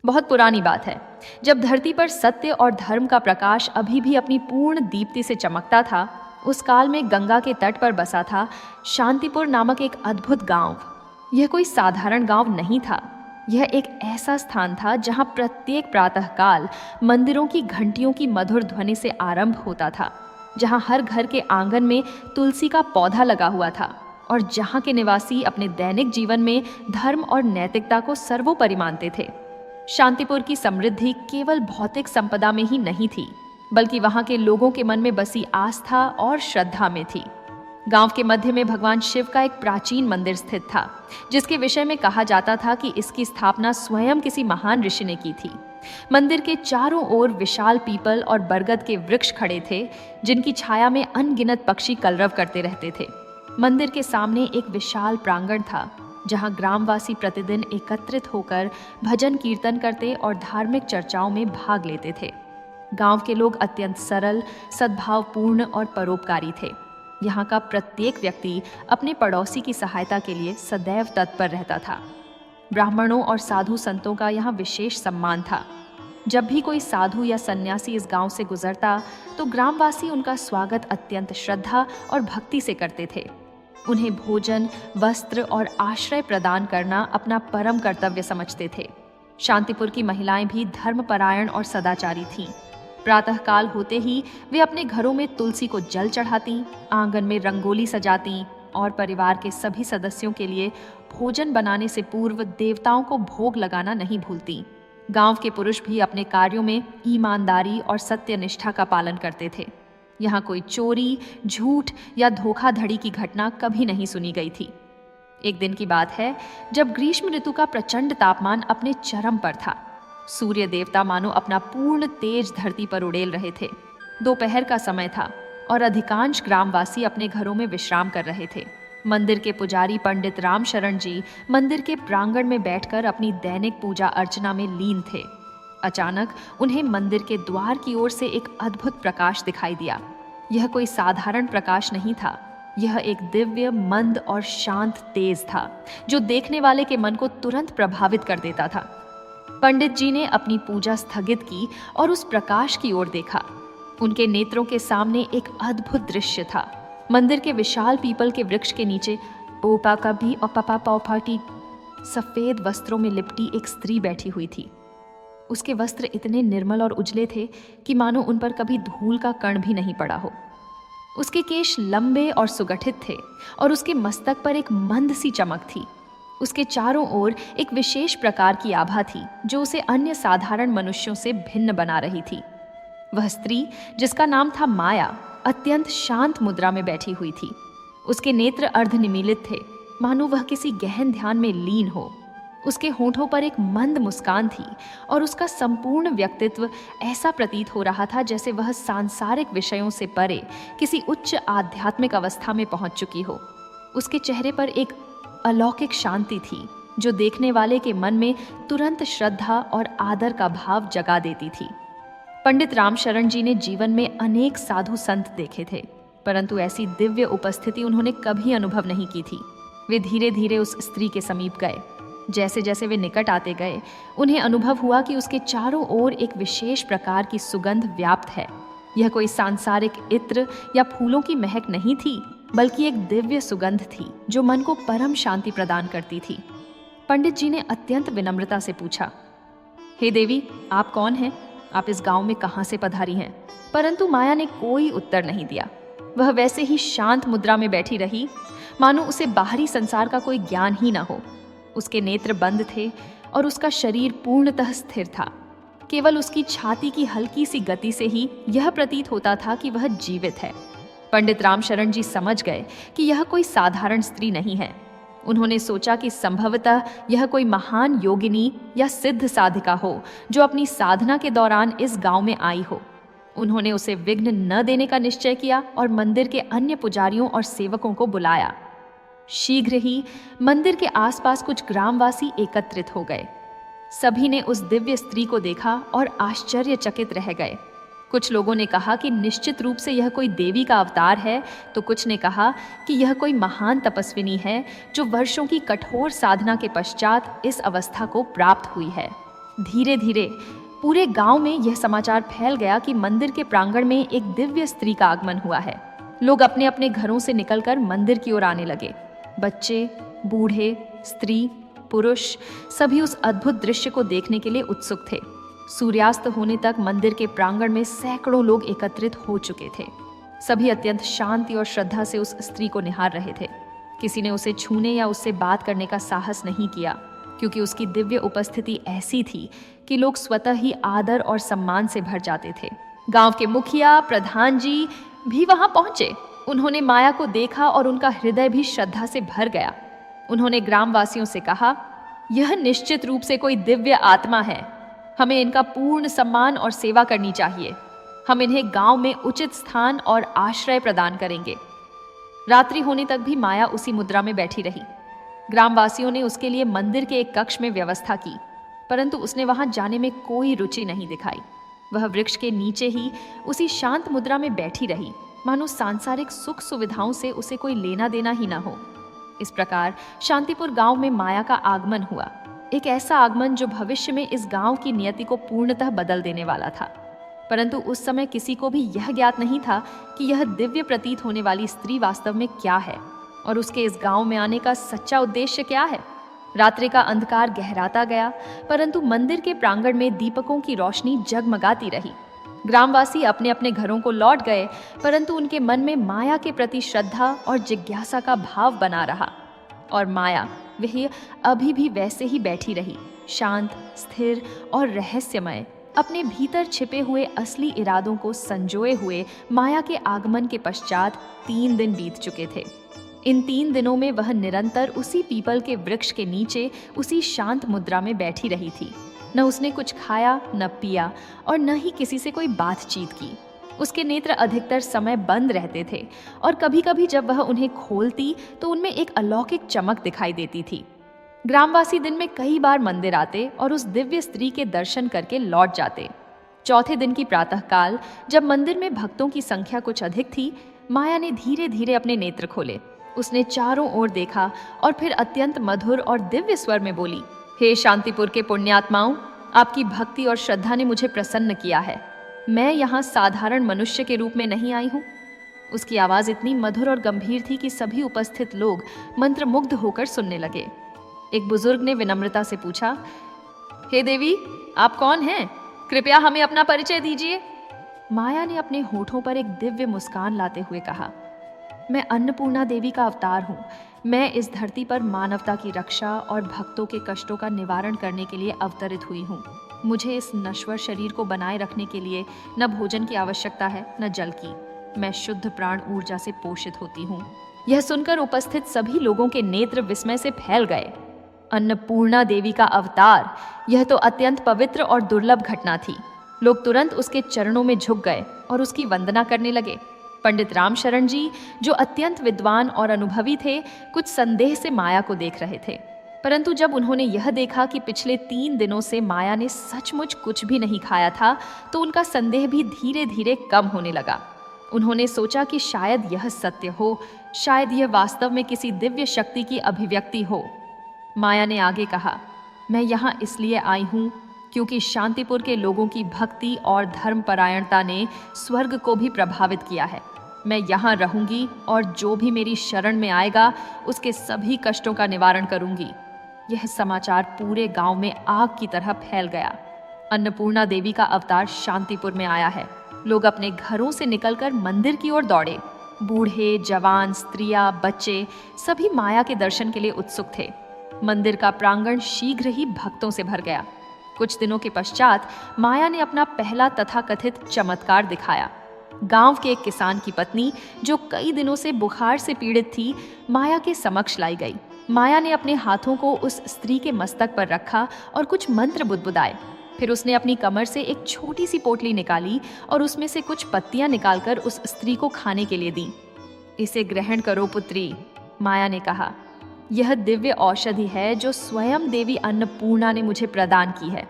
बहुत पुरानी बात है। जब धरती पर सत्य और धर्म का प्रकाश अभी भी अपनी पूर्ण दीप्ति से चमकता था, उस काल में गंगा के तट पर बसा था शांतिपुर नामक एक अद्भुत गांव। यह कोई साधारण गांव नहीं था। यह एक ऐसा स्थान था जहां प्रत्येक प्रातःकाल मंदिरों की घंटियों की मधुर ध्वनि से आरंभ होता था, जहां हर घर के आंगन में तुलसी का पौधा लगा हुआ था और जहां के निवासी अपने दैनिक जीवन में धर्म और नैतिकता को सर्वोपरि मानते थे। शांतिपुर की समृद्धि केवल भौतिक संपदा में ही नहीं थी, बल्कि वहां के लोगों के मन में बसी आस्था और श्रद्धा में थी। गांव के मध्य में भगवान शिव का एक प्राचीन मंदिर स्थित था, जिसके विषय में कहा जाता था कि इसकी स्थापना स्वयं किसी महान ऋषि ने की थी। मंदिर के चारों ओर विशाल पीपल और बरगद के वृक्ष खड़े थे, जिनकी छाया में अनगिनत पक्षी कलरव करते रहते थे। मंदिर के सामने एक विशाल प्रांगण था, जहां ग्रामवासी प्रतिदिन एकत्रित होकर भजन कीर्तन करते और धार्मिक चर्चाओं में भाग लेते थे। गांव के लोग अत्यंत सरल, सद्भावपूर्ण और परोपकारी थे। यहाँ का प्रत्येक व्यक्ति अपने पड़ोसी की सहायता के लिए सदैव तत्पर रहता था। ब्राह्मणों और साधु संतों का यहाँ विशेष सम्मान था। जब भी कोई साधु या सन्यासी इस गांव से गुजरता, तो ग्रामवासी उनका स्वागत अत्यंत श्रद्धा और भक्ति से करते थे। उन्हें भोजन, वस्त्र और आश्रय प्रदान करना अपना परम कर्तव्य समझते थे। शांतिपुर की महिलाएं भी धर्मपरायण और सदाचारी थीं। प्रातःकाल होते ही वे अपने घरों में तुलसी को जल चढ़ाती, आंगन में रंगोली सजाती और परिवार के सभी सदस्यों के लिए भोजन बनाने से पूर्व देवताओं को भोग लगाना नहीं भूलती। गांव के पुरुष भी अपने कार्यों में ईमानदारी और सत्यनिष्ठा का पालन करते थे। यहाँ कोई चोरी, झूठ या धोखाधड़ी की घटना कभी नहीं सुनी गई थी। एक दिन की बात है, जब ग्रीष्म ऋतु का प्रचंड तापमान अपने चरम पर था। सूर्य देवता मानो अपना पूर्ण तेज धरती पर उड़ेल रहे थे। दोपहर का समय था और अधिकांश ग्रामवासी अपने घरों में विश्राम कर रहे थे। मंदिर के पुजारी पंडित राम शरण जी मंदिर के प्रांगण में बैठकर अपनी दैनिक पूजा अर्चना में लीन थे। अचानक उन्हें मंदिर के द्वार की ओर से एक अद्भुत प्रकाश दिखाई दिया। यह कोई साधारण प्रकाश नहीं था। यह एक दिव्य, मंद और शांत तेज था, जो देखने वाले के मन को तुरंत प्रभावित कर देता था। पंडित जी ने अपनी पूजा स्थगित की और उस प्रकाश की ओर देखा। उनके नेत्रों के सामने एक अद्भुत दृश्य था। मंदिर के विशाल पीपल के वृक्ष के नीचे पोपा कभी और पपा पौफाटी सफेद वस्त्रों में लिपटी एक स्त्री बैठी हुई थी। उसके वस्त्र इतने निर्मल और उजले थे कि मानो उन पर कभी धूल का कण भी नहीं पड़ा हो। उसके केश लंबे और सुगठित थे और उसके मस्तक पर एक मंद सी चमक थी। उसके चारों ओर एक विशेष प्रकार की आभा थी, जो उसे अन्य साधारण मनुष्यों से भिन्न बना रही थी। वह स्त्री, जिसका नाम था माया, अत्यंत शांत मुद्रा में बैठी हुई थी। उसके नेत्र अर्धनिमीलित थे, मानो वह किसी गहन ध्यान में लीन हो। उसके होठों पर एक मंद मुस्कान थी और उसका संपूर्ण व्यक्तित्व ऐसा प्रतीत हो रहा था जैसे वह सांसारिक विषयों से परे किसी उच्च आध्यात्मिक अवस्था में पहुंच चुकी हो। उसके चेहरे पर एक अलौकिक शांति थी, जो देखने वाले के मन में तुरंत श्रद्धा और आदर का भाव जगा देती थी। पंडित रामशरण जी ने जीवन में अनेक साधु संत देखे थे, परंतु ऐसी दिव्य उपस्थिति उन्होंने कभी अनुभव नहीं की थी। वे धीरे धीरे उस स्त्री के समीप गए। जैसे जैसे वे निकट आते गए, उन्हें अनुभव हुआ कि उसके चारों ओर एक विशेष प्रकार की सुगंध व्याप्त है। यह कोई सांसारिक इत्र या फूलों की महक नहीं थी, बल्कि एक दिव्य सुगंध थी जो मन को परम शांति प्रदान करती थी। पंडित जी ने अत्यंत विनम्रता से पूछा, हे देवी, आप कौन हैं? आप इस गांव में कहां से पधारी हैं? परंतु माया ने कोई उत्तर नहीं दिया। वह वैसे ही शांत मुद्रा में बैठी रही, मानो उसे बाहरी संसार का कोई ज्ञान ही न हो। उसके नेत्र बंद थे और उसका शरीर पूर्णतः स्थिर था। केवल उसकी छाती की हल्की सी गति से ही यह प्रतीत होता था कि वह जीवित है। पंडित रामशरण जी समझ गए कि यह कोई साधारण स्त्री नहीं है। उन्होंने सोचा कि संभवतः यह कोई महान योगिनी या सिद्ध साधिका हो, जो अपनी साधना के दौरान इस गांव में आई हो। उन्होंने उसे विघ्न न देने का निश्चय किया और मंदिर के अन्य पुजारियों और सेवकों को बुलाया। शीघ्र ही मंदिर के आसपास कुछ ग्रामवासी एकत्रित हो गए। सभी ने उस दिव्य स्त्री को देखा और आश्चर्यचकित रह गए। कुछ लोगों ने कहा कि निश्चित रूप से यह कोई देवी का अवतार है, तो कुछ ने कहा कि यह कोई महान तपस्विनी है जो वर्षों की कठोर साधना के पश्चात इस अवस्था को प्राप्त हुई है। धीरे धीरे पूरे गांव में यह समाचार फैल गया कि मंदिर के प्रांगण में एक दिव्य स्त्री का आगमन हुआ है। लोग अपने अपने घरों से निकलकर मंदिर की ओर आने लगे। बच्चे, बूढ़े, स्त्री, पुरुष सभी उस अद्भुत दृश्य को देखने के लिए उत्सुक थे। सूर्यास्त होने तक मंदिर के प्रांगण में सैकड़ों लोग एकत्रित हो चुके थे। सभी अत्यंत शांति और श्रद्धा से उस स्त्री को निहार रहे थे। किसी ने उसे छूने या उससे बात करने का साहस नहीं किया, क्योंकि उसकी दिव्य उपस्थिति ऐसी थी कि लोग स्वतः ही आदर और सम्मान से भर जाते थे। गांव के मुखिया, प्रधान जी भी वहां पहुंचे। उन्होंने माया को देखा और उनका हृदय भी श्रद्धा से भर गया। उन्होंने ग्रामवासियों से कहा, यह निश्चित रूप से कोई दिव्य आत्मा है। हमें इनका पूर्ण सम्मान और सेवा करनी चाहिए। हम इन्हें गांव में उचित स्थान और आश्रय प्रदान करेंगे। रात्रि होने तक भी माया उसी मुद्रा में बैठी रही। ग्रामवासियों ने उसके लिए मंदिर के एक कक्ष में व्यवस्था की, परंतु उसने वहां जाने में कोई रुचि नहीं दिखाई। वह वृक्ष के नीचे ही उसी शांत मुद्रा में बैठी रही, मानो सांसारिक सुख सुविधाओं से उसे कोई लेना देना ही ना हो। इस प्रकार शांतिपुर गांव में माया का आगमन हुआ, एक ऐसा आगमन जो भविष्य में इस गांव की नियति को पूर्णतः बदल देने वाला था। परंतु उस समय किसी को भी यह ज्ञात नहीं था कि यह दिव्य प्रतीत होने वाली स्त्री वास्तव में क्या है और उसके इस गांव में आने का सच्चा उद्देश्य क्या है। रात्रि का अंधकार गहराता गया, परंतु मंदिर के प्रांगण में दीपकों की रोशनी जगमगाती रही। ग्रामवासी अपने अपने घरों को लौट गए, परंतु उनके मन में माया के प्रति श्रद्धा और जिज्ञासा का भाव बना रहा। और माया वह अभी भी वैसे ही बैठी रही, शांत, स्थिर और रहस्यमय, अपने भीतर छिपे हुए असली इरादों को संजोए हुए। माया के आगमन के पश्चात 3 दिन बीत चुके थे। इन 3 दिनों में वह निरंतर उसी पीपल के वृक्ष के नीचे उसी शांत मुद्रा में बैठी रही थी। न उसने कुछ खाया, न पिया और न ही किसी से कोई बातचीत की। उसके नेत्र अधिकतर समय बंद रहते थे और कभी कभी जब वह उन्हें खोलती तो उनमें एक अलौकिक चमक दिखाई देती थी। ग्रामवासी दिन में कई बार मंदिर आते और उस दिव्य स्त्री के दर्शन करके लौट जाते। चौथे दिन की प्रातःकाल, जब मंदिर में भक्तों की संख्या कुछ अधिक थी, माया ने धीरे धीरे अपने नेत्र खोले। उसने चारों ओर देखा और फिर अत्यंत मधुर और दिव्य स्वर में बोली, हे शांतिपुर के पुण्यात्माओं, आपकी भक्ति और श्रद्धा ने मुझे प्रसन्न किया है। मैं यहाँ साधारण मनुष्य के रूप में नहीं आई हूँ। उसकी आवाज इतनी मधुर और गंभीर थी कि सभी उपस्थित लोग मंत्रमुग्ध होकर सुनने लगे। एक बुजुर्ग ने विनम्रता से पूछा, हे देवी, आप कौन हैं? कृपया हमें अपना परिचय दीजिए। माया ने अपने होठों पर एक दिव्य मुस्कान लाते हुए कहा, मैं अन्नपूर्णा देवी का अवतार हूँ। मैं इस धरती पर मानवता की रक्षा और भक्तों के कष्टों का निवारण करने के लिए अवतरित हुई हूँ। मुझे इस नश्वर शरीर को बनाए रखने के लिए न भोजन की आवश्यकता है, न जल की। मैं शुद्ध प्राण ऊर्जा से पोषित होती हूँ। यह सुनकर उपस्थित सभी लोगों के नेत्र विस्मय से फैल गए। अन्नपूर्णा देवी का अवतार, यह तो अत्यंत पवित्र और दुर्लभ घटना थी। लोग तुरंत उसके चरणों में झुक गए और उसकी वंदना करने लगे। पंडित रामशरण जी, जो अत्यंत विद्वान और अनुभवी थे, कुछ संदेह से माया को देख रहे थे। परंतु जब उन्होंने यह देखा कि पिछले 3 दिनों से माया ने सचमुच कुछ भी नहीं खाया था, तो उनका संदेह भी धीरे धीरे कम होने लगा। उन्होंने सोचा कि शायद यह सत्य हो, शायद यह वास्तव में किसी दिव्य शक्ति की अभिव्यक्ति हो। माया ने आगे कहा, मैं यहाँ इसलिए आई हूँ क्योंकि शांतिपुर के लोगों की भक्ति और धर्मपरायणता ने स्वर्ग को भी प्रभावित किया है। मैं यहाँ रहूंगी और जो भी मेरी शरण में आएगा उसके सभी कष्टों का निवारण करूंगी। यह समाचार पूरे गांव में आग की तरह फैल गया। अन्नपूर्णा देवी का अवतार शांतिपुर में आया है। लोग अपने घरों से निकलकर मंदिर की ओर दौड़े। बूढ़े, जवान, स्त्रियां, बच्चे सभी माया के दर्शन के लिए उत्सुक थे। मंदिर का प्रांगण शीघ्र ही भक्तों से भर गया। कुछ दिनों के पश्चात माया ने अपना पहला तथाकथित चमत्कार दिखाया। गांव के एक किसान की पत्नी, जो कई दिनों से बुखार से पीड़ित थी, माया के समक्ष लाई गई। माया ने अपने हाथों को उस स्त्री के मस्तक पर रखा और कुछ मंत्र बुदबुदाए। फिर उसने अपनी कमर से एक छोटी सी पोटली निकाली और उसमें से कुछ पत्तियां निकालकर उस स्त्री को खाने के लिए दी। इसे ग्रहण करो पुत्री, माया ने कहा। यह दिव्य औषधि है जो स्वयं देवी अन्नपूर्णा ने मुझे प्रदान की है।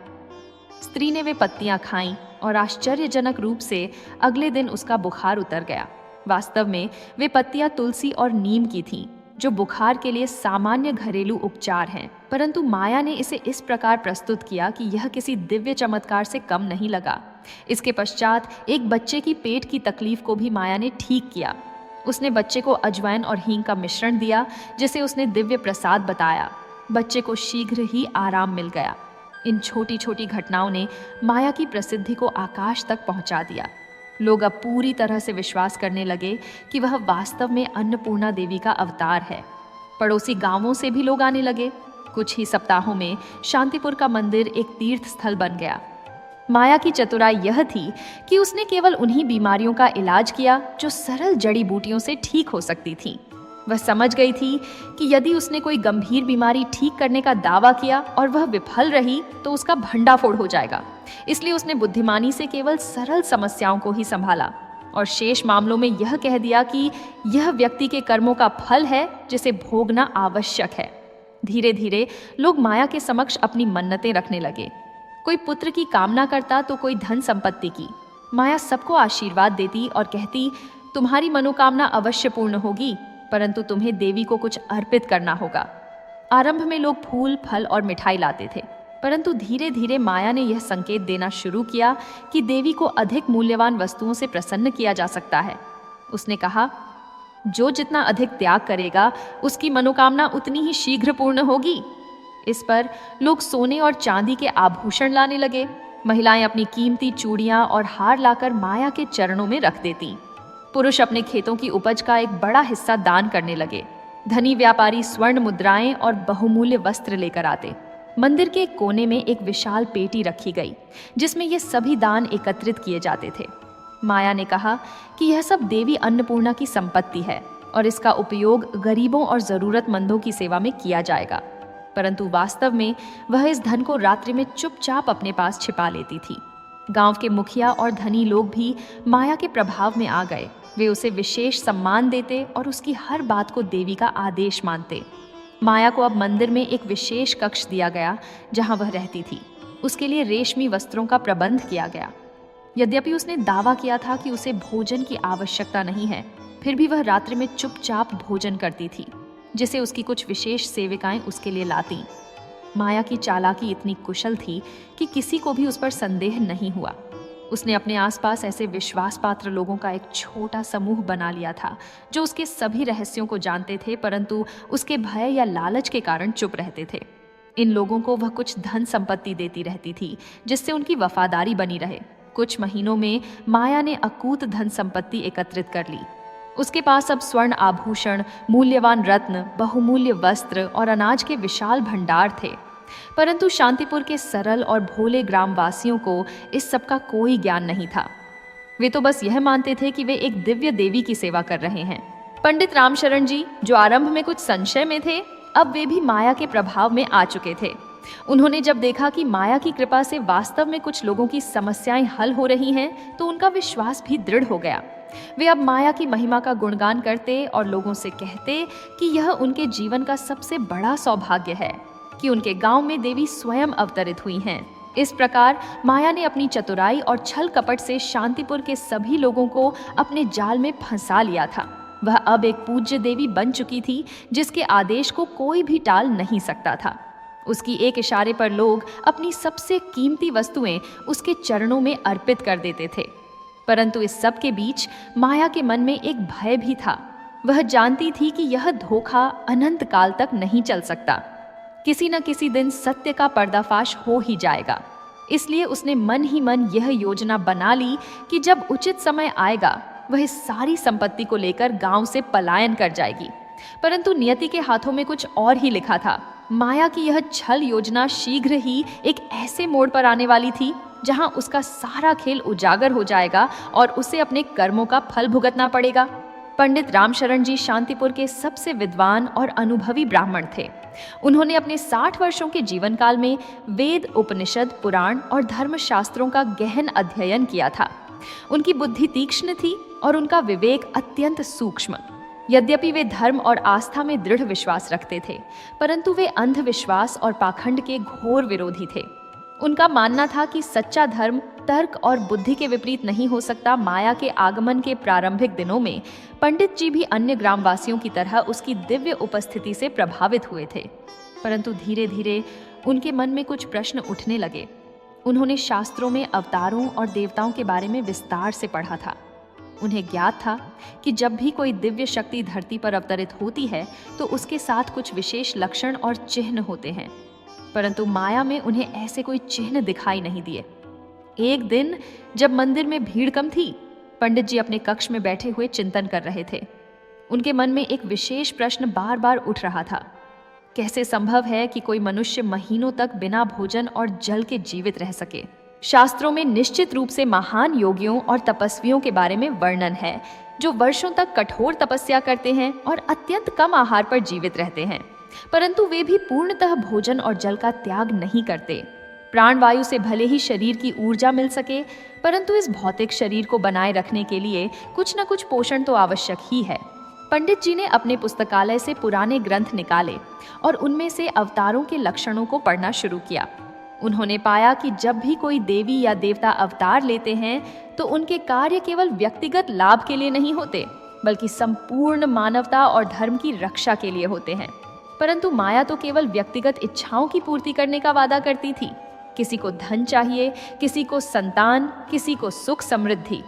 स्त्री ने वे पत्तियां खाईं और आश्चर्यजनक रूप से अगले दिन उसका बुखार उतर गया। वास्तव में वे पत्तियां तुलसी और नीम की थीं। जो बुखार के लिए सामान्य घरेलू उपचार हैं, परंतु माया ने इसे इस प्रकार प्रस्तुत किया कि यह किसी दिव्य चमत्कार से कम नहीं लगा। इसके पश्चात एक बच्चे की पेट की तकलीफ को भी माया ने ठीक किया। उसने बच्चे को अजवाइन और हींग का मिश्रण दिया, जिसे उसने दिव्य प्रसाद बताया। बच्चे को शीघ्र ही आराम मिल गया। इन छोटी छोटी घटनाओं ने माया की प्रसिद्धि को आकाश तक पहुंचा दिया। लोग अब पूरी तरह से विश्वास करने लगे कि वह वास्तव में अन्नपूर्णा देवी का अवतार है। पड़ोसी गांवों से भी लोग आने लगे। कुछ ही सप्ताहों में शांतिपुर का मंदिर एक तीर्थ स्थल बन गया। माया की चतुराई यह थी कि उसने केवल उन्हीं बीमारियों का इलाज किया जो सरल जड़ी बूटियों से ठीक हो सकती थीं। वह समझ गई थी कि यदि उसने कोई गंभीर बीमारी ठीक करने का दावा किया और वह विफल रही तो उसका भंडाफोड़ हो जाएगा। इसलिए उसने बुद्धिमानी से केवल सरल समस्याओं को ही संभाला और शेष मामलों में यह कह दिया कि यह व्यक्ति के कर्मों का फल है जिसे भोगना आवश्यक है। धीरे धीरे लोग माया के समक्ष अपनी मन्नतें रखने लगे। कोई पुत्र की कामना करता तो कोई धन संपत्ति की। माया सबको आशीर्वाद देती और कहती, तुम्हारी मनोकामना अवश्य पूर्ण होगी, परंतु तुम्हें देवी को कुछ अर्पित करना होगा। आरंभ में लोग फूल, फल और मिठाई लाते थे, परंतु धीरे धीरे माया ने यह संकेत देना शुरू किया कि देवी को अधिक मूल्यवान वस्तुओं से प्रसन्न किया जा सकता है। उसने कहा, जो जितना अधिक त्याग करेगा उसकी मनोकामना उतनी ही शीघ्र पूर्ण होगी। इस पर लोग सोने और चांदी के आभूषण लाने लगे। महिलाएं अपनी कीमती चूड़ियां और हार लाकर माया के चरणों में रख देती। पुरुष अपने खेतों की उपज का एक बड़ा हिस्सा दान करने लगे। धनी व्यापारी स्वर्ण मुद्राएं और बहुमूल्य वस्त्र लेकर आते। मंदिर के एक कोने में एक विशाल पेटी रखी गई, जिसमें ये सभी दान एकत्रित किए जाते थे। माया ने कहा कि यह सब देवी अन्नपूर्णा की संपत्ति है और इसका उपयोग गरीबों और जरूरतमंदों की सेवा में किया जाएगा। परंतु वास्तव में वह इस धन को रात्रि में चुपचाप अपने पास छिपा लेती थी। गांव के मुखिया और धनी लोग भी माया के प्रभाव में आ गए। वे उसे विशेष सम्मान देते और उसकी हर बात को देवी का आदेश मानते। माया को अब मंदिर में एक विशेष कक्ष दिया गया जहां वह रहती थी। उसके लिए रेशमी वस्त्रों का प्रबंध किया गया। यद्यपि उसने दावा किया था कि उसे भोजन की आवश्यकता नहीं है, फिर भी वह रात्रि में चुपचाप भोजन करती थी, जिसे उसकी कुछ विशेष सेविकाएं उसके लिए लातीं। माया की चालाकी इतनी कुशल थी कि किसी को भी उस पर संदेह नहीं हुआ। उसने अपने आसपास ऐसे विश्वास पात्र लोगों का एक छोटा समूह बना लिया था जो उसके सभी रहस्यों को जानते थे, परंतु उसके भय या लालच के कारण चुप रहते थे। इन लोगों को वह कुछ धन संपत्ति देती रहती थी जिससे उनकी वफादारी बनी रहे। कुछ महीनों में माया ने अकूत धन संपत्ति एकत्रित कर ली। उसके पास अब स्वर्ण आभूषण, मूल्यवान रत्न, बहुमूल्य वस्त्र और अनाज के विशाल भंडार थे। परंतु शांतिपुर के सरल और भोले ग्रामवासियों को इस सब का कोई ज्ञान नहीं था। वे तो बस यह मानते थे कि वे एक दिव्य देवी की सेवा कर रहे हैं। पंडित रामशरण जी, जो आरंभ में कुछ संशय में थे, अब वे भी माया के प्रभाव में आ चुके थे। उन्होंने जब देखा कि माया की कृपा से वास्तव में कुछ लोगों की समस्याएं हल हो रही हैं, तो उनका विश्वास भी दृढ़ हो गया। वे अब माया की महिमा का गुणगान करते और लोगों से कहते कि यह उनके जीवन का सबसे बड़ा सौभाग्य है कि उनके गांव में देवी स्वयं अवतरित हुई हैं। इस प्रकार माया ने अपनी चतुराई और छल कपट से शांतिपुर के सभी लोगों को अपने जाल में फंसा लिया था। वह अब एक पूज्य देवी बन चुकी थी जिसके आदेश को कोई भी टाल नहीं सकता था। उसकी एक इशारे पर लोग अपनी सबसे कीमती वस्तुएं उसके चरणों में अर्पित कर देते थे। परंतु इस सब के बीच माया के मन में एक भय भी था। वह जानती थी कि यह धोखा अनंत काल तक नहीं चल सकता। किसी न किसी दिन सत्य का पर्दाफाश हो ही जाएगा। इसलिए उसने मन ही मन यह योजना बना ली कि जब उचित समय आएगा वह इस सारी संपत्ति को लेकर गांव से पलायन कर जाएगी। परंतु नियति के हाथों में कुछ और ही लिखा था। माया की यह छल योजना शीघ्र ही एक ऐसे मोड़ पर आने वाली थी जहां उसका सारा खेल उजागर हो जाएगा और उसे अपने कर्मों का फल भुगतना पड़ेगा। पंडित रामशरण जी शांतिपुर के सबसे विद्वान और अनुभवी ब्राह्मण थे। उन्होंने अपने 60 वर्षों के जीवन काल में वेद, उपनिषद, पुराण और धर्मशास्त्रों का गहन अध्ययन किया था। उनकी बुद्धि तीक्ष्ण थी और उनका विवेक अत्यंत सूक्ष्म। यद्यपि वे धर्म और आस्था में दृढ़ विश्वास रखते थे, परंतु वे अंधविश्वास और पाखंड के घोर विरोधी थे। उनका मानना था कि सच्चा धर्म तर्क और बुद्धि के विपरीत नहीं हो सकता, माया के आगमन के प्रारंभिक दिनों में पंडित जी भी अन्य ग्रामवासियों की तरह उसकी दिव्य उपस्थिति से प्रभावित हुए थे। परंतु धीरे धीरे उनके मन में कुछ प्रश्न उठने लगे। उन्होंने शास्त्रों में अवतारों और देवताओं के बारे में विस्तार से पढ़ा था। उन्हें ज्ञात था कि जब भी कोई दिव्य शक्ति धरती पर अवतरित होती है तो उसके साथ कुछ विशेष लक्षण और चिन्ह होते हैं, परंतु माया में उन्हें ऐसे कोई चिन्ह दिखाई नहीं दिए। एक दिन जब मंदिर में भीड़ कम थी, पंडित जी अपने कक्ष में बैठे हुए चिंतन कर रहे थे। उनके मन में एक विशेष प्रश्न बार बार उठ रहा था। कैसे संभव है कि कोई मनुष्य महीनों तक बिना भोजन और जल के जीवित रह सके? शास्त्रों में निश्चित रूप से महान योगियों और तपस्वियों के बारे में वर्णन है जो वर्षों तक कठोर तपस्या करते हैं और अत्यंत कम आहार पर जीवित रहते हैं, परंतु वे भी पूर्णतः भोजन और जल का त्याग नहीं करते। प्राणवायु से भले ही शरीर की ऊर्जा मिल सके, परंतु इस भौतिक शरीर को बनाए रखने के लिए कुछ न कुछ पोषण तो आवश्यक ही है। पंडित जी ने अपने पुस्तकालय से पुराने ग्रंथ निकाले और उनमें से अवतारों के लक्षणों को पढ़ना शुरू किया। उन्होंने पाया कि जब भी कोई देवी या देवता अवतार लेते हैं तो उनके कार्य केवल व्यक्तिगत लाभ के लिए नहीं होते, बल्कि संपूर्ण मानवता और धर्म की रक्षा के लिए होते हैं। परंतु माया तो केवल व्यक्तिगत इच्छाओं की पूर्ति करने का वादा करती थी। किसी को धन चाहिए, किसी को संतान, किसी को सुख समृद्धि।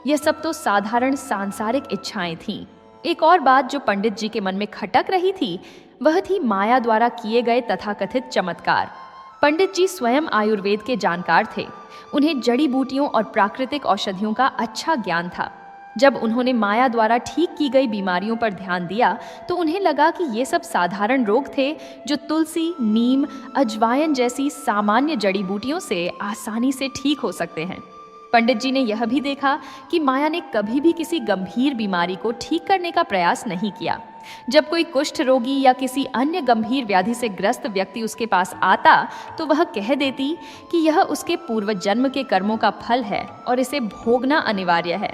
यह सब तो साधारण सांसारिक इच्छाएं थीं। एक और बात जो पंडित जी के मन में खटक रही थी वह थी माया द्वारा किए गए तथाकथित चमत्कार। पंडित जी स्वयं आयुर्वेद के जानकार थे। उन्हें जड़ी बूटियों और प्राकृतिक औषधियों का अच्छा ज्ञान था। जब उन्होंने माया द्वारा ठीक की गई बीमारियों पर ध्यान दिया तो उन्हें लगा कि ये सब साधारण रोग थे जो तुलसी, नीम, अजवायन जैसी सामान्य जड़ी बूटियों से आसानी से ठीक हो सकते हैं। पंडित जी ने यह भी देखा कि माया ने कभी भी किसी गंभीर बीमारी को ठीक करने का प्रयास नहीं किया। जब कोई कुष्ठ रोगी या किसी अन्य गंभीर व्याधि से ग्रस्त व्यक्ति उसके पास आता तो वह कह देती कि यह उसके पूर्व जन्म के कर्मों का फल है और इसे भोगना अनिवार्य है।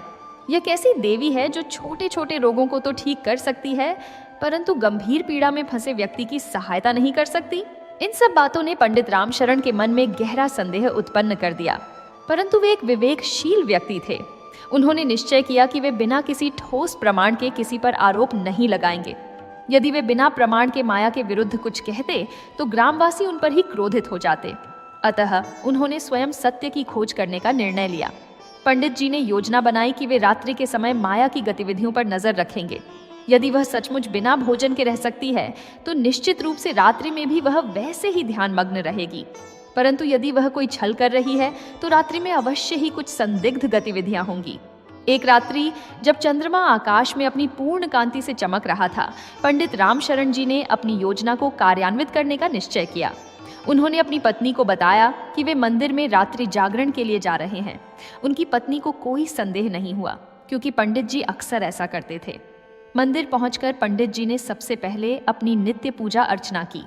यह कैसी देवी है जो छोटे छोटे रोगों को तो ठीक कर सकती है, परंतु गंभीर पीड़ा में फंसे व्यक्ति की सहायता नहीं कर सकती? इन सब बातों ने पंडित रामशरण के मन में गहरा संदेह उत्पन्न कर दिया, परंतु वे एक विवेकशील व्यक्ति थे। उन्होंने निश्चय किया कि वे बिना किसी ठोस प्रमाण के किसी पर आरोप नहीं लगाएंगे। यदि वे बिना प्रमाण के माया के विरुद्ध कुछ कहते तो ग्रामवासी उन पर ही क्रोधित हो जाते। अतः उन्होंने स्वयं सत्य की खोज करने का निर्णय लिया। पंडित जी ने योजना बनाई कि वे रात्रि के समय माया की गतिविधियों पर नजर रखेंगे। यदि वह सचमुच बिना भोजन के रह सकती है तो निश्चित रूप से रात्रि में भी वह वैसे ही ध्यानमग्न रहेगी, परंतु यदि वह कोई छल कर रही है तो रात्रि में अवश्य ही कुछ संदिग्ध गतिविधियां होंगी। एक रात्रि जब चंद्रमा आकाश में अपनी पूर्ण कांति से चमक रहा था, पंडित रामशरण जी ने अपनी योजना को कार्यान्वित करने का निश्चय किया। उन्होंने अपनी पत्नी को बताया कि वे मंदिर में रात्रि जागरण के लिए जा रहे हैं। उनकी पत्नी को कोई संदेह नहीं हुआ, क्योंकि पंडित जी अक्सर ऐसा करते थे। मंदिर पहुंचकर पंडित जी ने सबसे पहले अपनी नित्य पूजा अर्चना की।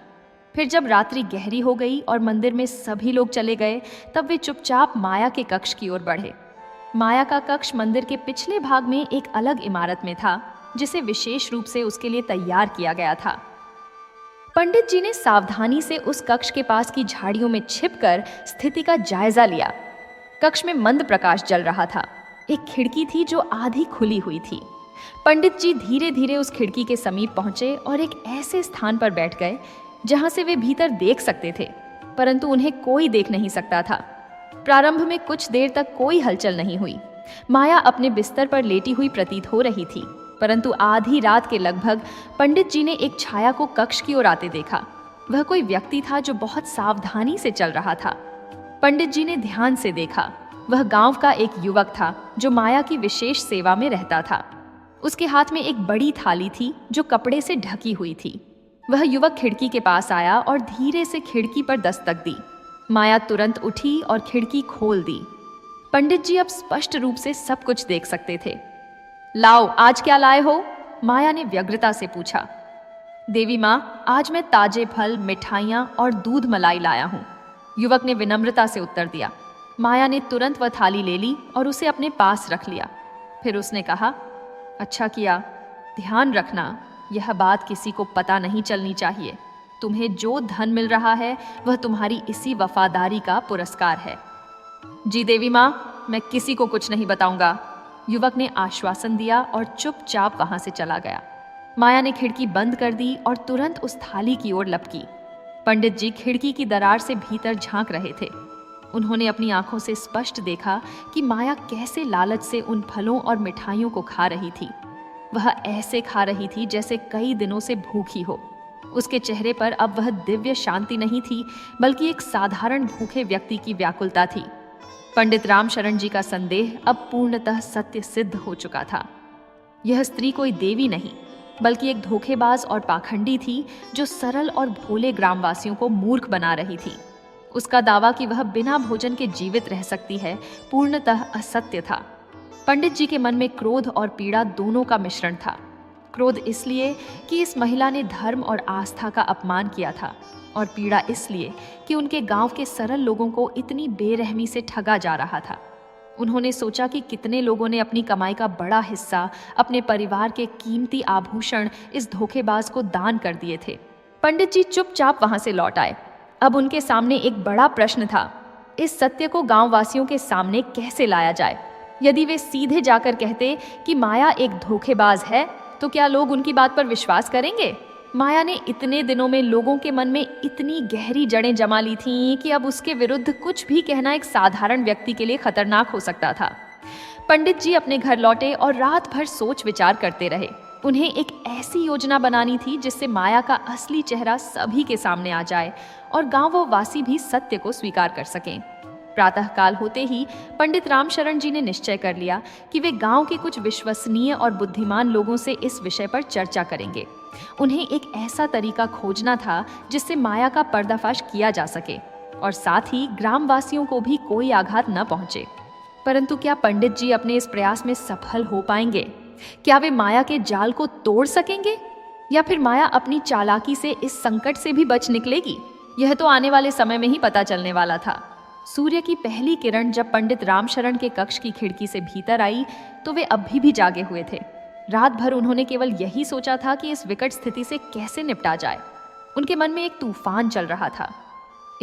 फिर जब रात्रि गहरी हो गई और मंदिर में सभी लोग चले गए, तब वे चुपचाप माया के कक्ष की ओर बढ़े। माया का कक्ष मंदिर के पिछले भाग में एक अलग इमारत में था, जिसे विशेष रूप से उसके लिए तैयार किया गया था। पंडित जी ने सावधानी से उस कक्ष के पास की झाड़ियों में छिपकर स्थिति का जायजा लिया। कक्ष में मंद प्रकाश जल रहा था। एक खिड़की थी जो आधी खुली हुई थी। पंडित जी धीरे धीरे उस खिड़की के समीप पहुंचे और एक ऐसे स्थान पर बैठ गए जहां से वे भीतर देख सकते थे, परंतु उन्हें कोई देख नहीं सकता था। प्रारंभ में कुछ देर तक कोई हलचल नहीं हुई। माया अपने बिस्तर पर लेटी हुई प्रतीत हो रही थी, परंतु आधी रात के लगभग पंडित जी ने एक छाया को कक्ष की ओर आते देखा। वह कोई व्यक्ति था जो बहुत सावधानी से चल रहा था। पंडित जी ने ध्यान से देखा। वह गांव का एक युवक था जो माया की विशेष सेवा में रहता था। उसके हाथ में एक बड़ी थाली थी जो कपड़े से ढकी हुई थी। वह युवक खिड़की के पास आया और धीरे से खिड़की पर दस्तक दी। माया तुरंत उठी और खिड़की खोल दी। पंडित जी अब स्पष्ट रूप से सब कुछ देख सकते थे। लाओ, आज क्या लाए हो? माया ने व्यग्रता से पूछा। देवी माँ, आज मैं ताजे फल, मिठाइयाँ और दूध मलाई लाया हूँ, युवक ने विनम्रता से उत्तर दिया। माया ने तुरंत वह थाली ले ली और उसे अपने पास रख लिया। फिर उसने कहा, अच्छा किया, ध्यान रखना, यह बात किसी को पता नहीं चलनी चाहिए। तुम्हें जो धन मिल रहा है वह तुम्हारी इसी वफादारी का पुरस्कार है। जी देवी माँ, मैं किसी को कुछ नहीं बताऊंगा, युवक ने आश्वासन दिया और चुपचाप वहां से चला गया। माया ने खिड़की बंद कर दी और तुरंत उस थाली की ओर लपकी। पंडित जी खिड़की की दरार से भीतर झांक रहे थे। उन्होंने अपनी आंखों से स्पष्ट देखा कि माया कैसे लालच से उन फलों और मिठाइयों को खा रही थी। वह ऐसे खा रही थी जैसे कई दिनों से भूखी हो। उसके चेहरे पर अब वह दिव्य शांति नहीं थी, बल्कि एक साधारण भूखे व्यक्ति की व्याकुलता थी। पंडित रामशरण जी का संदेह अब पूर्णतः सत्य सिद्ध हो चुका था। यह स्त्री कोई देवी नहीं, बल्कि एक धोखेबाज और पाखंडी थी, जो सरल और भोले ग्रामवासियों को मूर्ख बना रही थी। उसका दावा कि वह बिना भोजन के जीवित रह सकती है पूर्णतः असत्य था। पंडित जी के मन में क्रोध और पीड़ा दोनों का मिश्रण था। क्रोध इसलिए कि इस महिला ने धर्म और आस्था का अपमान किया था, और पीड़ा इसलिए कि उनके गांव के सरल लोगों को इतनी बेरहमी से ठगा जा रहा था। उन्होंने सोचा कि कितने लोगों ने अपनी कमाई का बड़ा हिस्सा, अपने परिवार के कीमती आभूषण इस धोखेबाज को दान कर दिए थे। पंडित जी चुपचाप वहां से लौट आए। अब उनके सामने एक बड़ा प्रश्न था, इस सत्य को गांववासियों के सामने कैसे लाया जाए। यदि वे सीधे जाकर कहते कि माया एक धोखेबाज है, तो क्या लोग उनकी बात पर विश्वास करेंगे? माया ने इतने दिनों में लोगों के मन में इतनी गहरी जड़ें जमा ली थीं कि अब उसके विरुद्ध कुछ भी कहना एक साधारण व्यक्ति के लिए खतरनाक हो सकता था। पंडित जी अपने घर लौटे और रात भर सोच विचार करते रहे। उन्हें एक ऐसी योजना बनानी थी जिससे माया का असली चेहरा सभी के सामने आ जाए और गांववासी भी सत्य को स्वीकार कर सकें। प्रातःकाल होते ही पंडित रामशरण जी ने निश्चय कर लिया कि वे गांव के कुछ विश्वसनीय और बुद्धिमान लोगों से इस विषय पर चर्चा करेंगे। उन्हें एक ऐसा तरीका खोजना था जिससे माया का पर्दाफाश किया जा सके और साथ ही ग्रामवासियों को भी कोई आघात न पहुंचे। परंतु क्या पंडित जी अपने इस प्रयास में सफल हो पाएंगे? क्या वे माया के जाल को तोड़ सकेंगे, या फिर माया अपनी चालाकी से इस संकट से भी बच निकलेगी? यह तो आने वाले समय में ही पता चलने वाला था। सूर्य की पहली किरण जब पंडित रामशरण के कक्ष की खिड़की से भीतर आई तो वे अभी भी जागे हुए थे। रात भर उन्होंने केवल यही सोचा था कि इस विकट स्थिति से कैसे निपटा जाए। उनके मन में एक तूफान चल रहा था।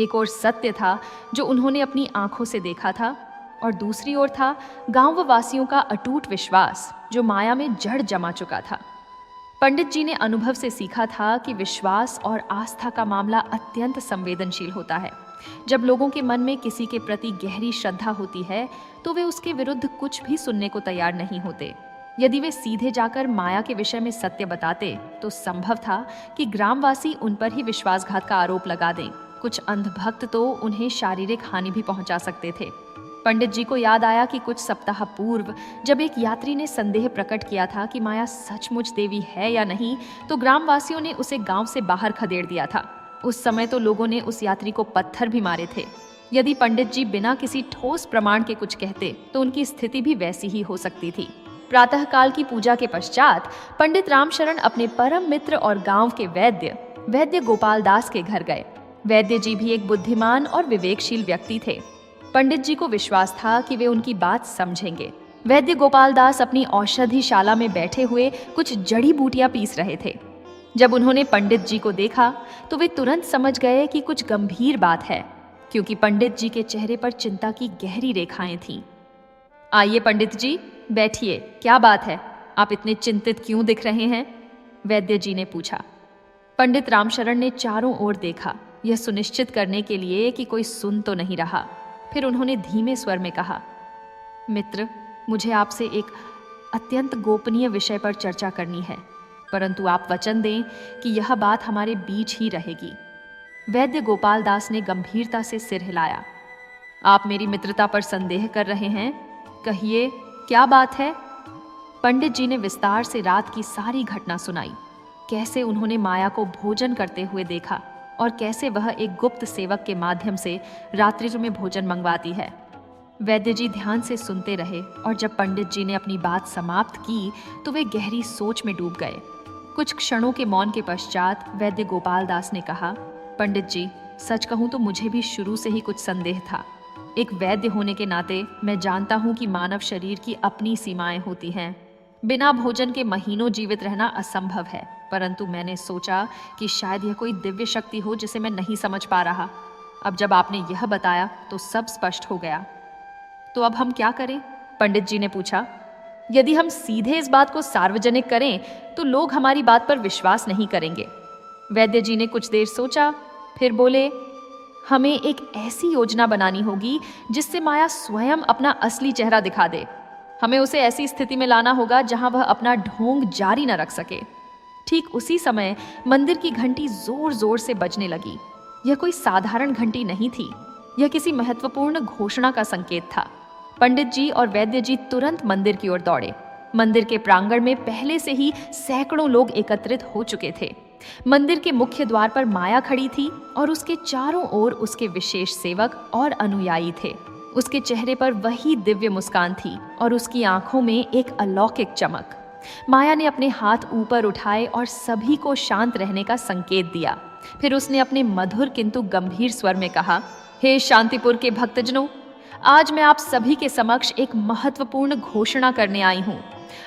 एक ओर सत्य था जो उन्होंने अपनी आंखों से देखा था, और दूसरी ओर था गांववासियों का अटूट विश्वास जो माया में जड़ जमा चुका था। पंडित जी ने अनुभव से सीखा था कि विश्वास और आस्था का मामला अत्यंत संवेदनशील होता है। जब लोगों के मन में किसी के प्रति गहरी श्रद्धा होती है तो वे उसके विरुद्ध कुछ भी सुनने को तैयार नहीं होते। यदि वे सीधे जाकर माया के विषय में सत्य बताते तो संभव था कि ग्रामवासी उन पर ही विश्वासघात का आरोप लगा दें। कुछ अंधभक्त तो उन्हें शारीरिक हानि भी पहुंचा सकते थे। पंडित जी को याद आया कि कुछ सप्ताह पूर्व जब एक यात्री ने संदेह प्रकट किया था कि माया सचमुच देवी है या नहीं, तो ग्रामवासियों ने उसे गांव से बाहर खदेड़ दिया था। उस समय तो लोगों ने उस यात्री को पत्थर भी मारे थे। यदि पंडित जी बिना किसी ठोस प्रमाण के कुछ कहते तो उनकी स्थिति भी वैसी ही हो सकती थी। प्रातःकाल की पूजा के पश्चात पंडित रामशरण अपने परम मित्र और गांव के वैद्य गोपाल दास के घर गए। वैद्य जी भी एक बुद्धिमान और विवेकशील व्यक्ति थे। पंडित जी को विश्वास था कि वे उनकी बात समझेंगे। वैद्य गोपाल दास अपनी औषधिशाला में बैठे हुए कुछ जड़ी बूटियां पीस रहे थे। जब उन्होंने पंडित जी को देखा तो वे तुरंत समझ गए कि कुछ गंभीर बात है, क्योंकि पंडित जी के चेहरे पर चिंता की गहरी रेखाएं थीं। आइए पंडित जी, बैठिए। क्या बात है, आप इतने चिंतित क्यों दिख रहे हैं? वैद्य जी ने पूछा। पंडित रामशरण ने चारों ओर देखा, यह सुनिश्चित करने के लिए कि कोई सुन तो नहीं रहा। फिर उन्होंने धीमे स्वर में कहा, मित्र, मुझे आपसे एक अत्यंत गोपनीय विषय पर चर्चा करनी है, परंतु आप वचन दें कि यह बात हमारे बीच ही रहेगी। वैद्य गोपाल दास ने गंभीरता से सिर हिलाया। आप मेरी मित्रता पर संदेह कर रहे हैं? कहिए, क्या बात है? पंडित जी ने विस्तार से रात की सारी घटना सुनाई। कैसे उन्होंने माया को भोजन करते हुए देखा और कैसे वह एक गुप्त सेवक के माध्यम से रात्रि में भोजन मंगवाती है। वैद्य जी ध्यान से सुनते रहे और जब पंडित जी ने अपनी बात समाप्त की तो वे गहरी सोच में डूब गए। कुछ क्षणों के मौन के पश्चात वैद्य गोपाल दास ने कहा, पंडित जी, सच कहूं तो मुझे भी शुरू से ही कुछ संदेह था। एक वैद्य होने के नाते मैं जानता हूं कि मानव शरीर की अपनी सीमाएं होती हैं। बिना भोजन के महीनों जीवित रहना असंभव है, परंतु मैंने सोचा कि शायद यह कोई दिव्य शक्ति हो जिसे मैं नहीं समझ पा रहा। अब जब आपने यह बताया तो सब स्पष्ट हो गया। तो अब हम क्या करें? पंडित जी ने पूछा। यदि हम सीधे इस बात को सार्वजनिक करें तो लोग हमारी बात पर विश्वास नहीं करेंगे। वैद्य जी ने कुछ देर सोचा, फिर बोले, हमें एक ऐसी योजना बनानी होगी जिससे माया स्वयं अपना असली चेहरा दिखा दे। हमें उसे ऐसी स्थिति में लाना होगा जहां वह अपना ढोंग जारी न रख सके। ठीक उसी समय मंदिर की घंटी जोर जोर से बजने लगी। यह कोई साधारण घंटी नहीं थी, यह किसी महत्वपूर्ण घोषणा का संकेत था। पंडित जी और वैद्य जी तुरंत मंदिर की ओर दौड़े। मंदिर के प्रांगण में पहले से ही सैकड़ों लोग एकत्रित हो चुके थे। मंदिर के मुख्य द्वार पर माया खड़ी थी और उसके चारों ओर उसके विशेष सेवक और अनुयायी थे। उसके चेहरे पर वही दिव्य मुस्कान थी और उसकी आंखों में एक अलौकिक चमक। माया ने अपने हाथ ऊपर उठाए और सभी को शांत रहने का संकेत दिया। फिर उसने अपने मधुर किंतु गंभीर स्वर में कहा, हे शांतिपुर के भक्तजनों, आज मैं आप सभी के समक्ष एक महत्वपूर्ण घोषणा करने आई हूँ।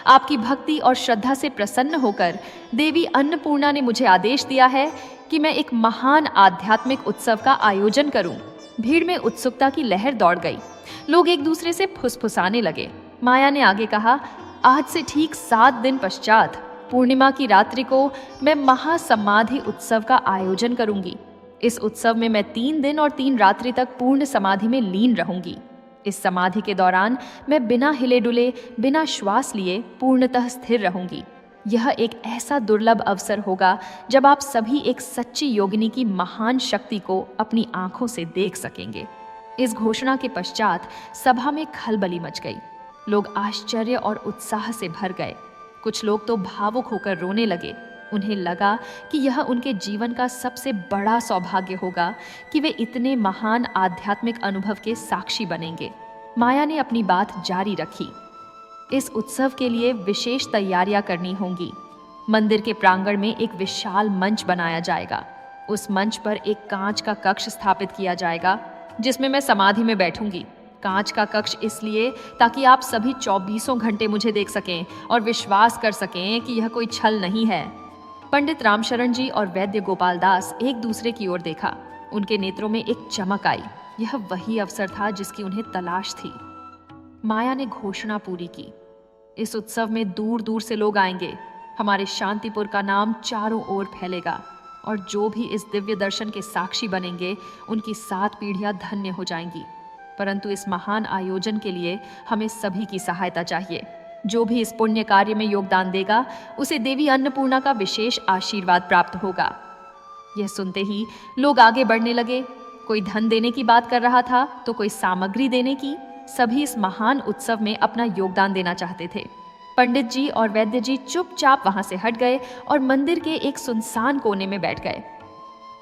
आपकी भक्ति और श्रद्धा से प्रसन्न होकर देवी अन्नपूर्णा ने मुझे आदेश दिया है कि मैं एक महान आध्यात्मिक उत्सव का आयोजन करूं। भीड़ में उत्सुकता की लहर दौड़ गई। लोग एक दूसरे से फुसफुसाने लगे। माया ने आगे कहा, आज से ठीक 7 दिन पश्चात पूर्णिमा की रात्रि को मैं महासमाधि उत्सव का आयोजन करूंगी। इस उत्सव में मैं 3 दिन और 3 रात्रि तक पूर्ण समाधि में लीन रहूंगी। इस समाधि के दौरान मैं बिना हिले डुले, बिना श्वास लिए पूर्णतः स्थिर रहूंगी। यह एक ऐसा दुर्लभ अवसर होगा जब आप सभी एक सच्ची योगिनी की महान शक्ति को अपनी आंखों से देख सकेंगे। इस घोषणा के पश्चात सभा में खलबली मच गई। लोग आश्चर्य और उत्साह से भर गए। कुछ लोग तो भावुक होकर रोने लगे। उन्हें लगा कि यह उनके जीवन का सबसे बड़ा सौभाग्य होगा कि वे इतने महान आध्यात्मिक अनुभव के साक्षी बनेंगे। माया ने अपनी बात जारी रखी, इस उत्सव के लिए विशेष तैयारियां करनी होंगी। मंदिर के प्रांगण में एक विशाल मंच बनाया जाएगा। उस मंच पर एक कांच का कक्ष स्थापित किया जाएगा जिसमें मैं समाधि में बैठूंगी। कांच का कक्ष इसलिए ताकि आप सभी 24 घंटे मुझे देख सकें और विश्वास कर सकें कि यह कोई छल नहीं है। पंडित रामशरण जी और वैद्य गोपाल दास एक दूसरे की ओर देखा। उनके नेत्रों में एक चमक आई। यह वही अवसर था जिसकी उन्हें तलाश थी। माया ने घोषणा पूरी की, इस उत्सव में दूर दूर से लोग आएंगे। हमारे शांतिपुर का नाम चारों ओर फैलेगा और जो भी इस दिव्य दर्शन के साक्षी बनेंगे उनकी 7 पीढ़ियां धन्य हो जाएंगी। परंतु इस महान आयोजन के लिए हमें सभी की सहायता चाहिए। जो भी इस पुण्य कार्य में योगदान देगा उसे देवी अन्नपूर्णा का विशेष आशीर्वाद प्राप्त होगा। यह सुनते ही लोग आगे बढ़ने लगे। कोई धन देने की बात कर रहा था तो कोई सामग्री देने की। सभी इस महान उत्सव में अपना योगदान देना चाहते थे। पंडित जी और वैद्य जी चुपचाप वहां से हट गए और मंदिर के एक सुनसान कोने में बैठ गए।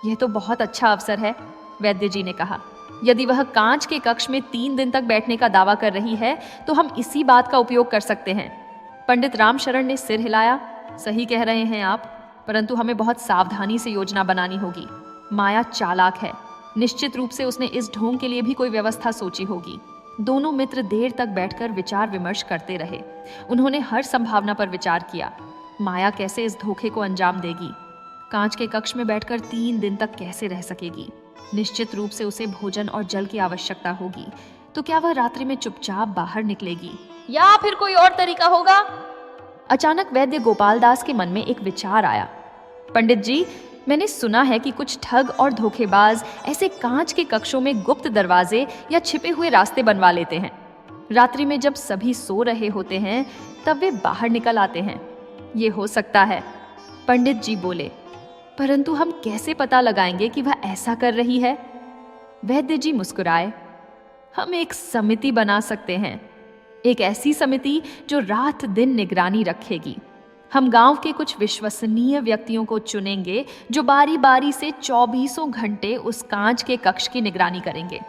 यह तो बहुत अच्छा अवसर है, वैद्य जी ने कहा। यदि वह कांच के कक्ष में 3 दिन तक बैठने का दावा कर रही है तो हम इसी बात का उपयोग कर सकते हैं। पंडित रामशरण ने सिर हिलाया, सही कह रहे हैं आप, परंतु हमें बहुत सावधानी से योजना बनानी होगी। माया चालाक है, निश्चित रूप से उसने इस ढोंग के लिए भी कोई व्यवस्था सोची होगी। दोनों मित्र देर तक बैठकर विचार विमर्श करते रहे। उन्होंने हर संभावना पर विचार किया। माया कैसे इस धोखे को अंजाम देगी? कांच के कक्ष में बैठकर 3 दिन तक कैसे रह सकेगी? निश्चित रूप से उसे भोजन और जल की आवश्यकता होगी। तो क्या वह रात्रि में चुपचाप बाहर निकलेगी या फिर कोई और तरीका होगा? अचानक वैद्य गोपाल दास के मन में एक विचार आया। पंडित जी, मैंने सुना है कि कुछ ठग और धोखेबाज ऐसे कांच के कक्षों में गुप्त दरवाजे या छिपे हुए रास्ते बनवा लेते हैं। रात्रि में जब सभी सो रहे होते हैं तब वे बाहर निकल आते हैं। ये हो सकता है, पंडित जी बोले, परंतु हम कैसे पता लगाएंगे कि वह ऐसा कर रही है? वैद्य जी मुस्कुराए, हम एक समिति बना सकते हैं, एक ऐसी समिति जो रात दिन निगरानी रखेगी। हम गांव के कुछ विश्वसनीय व्यक्तियों को चुनेंगे जो बारी बारी से 24 घंटे उस कांच के कक्ष की निगरानी करेंगे।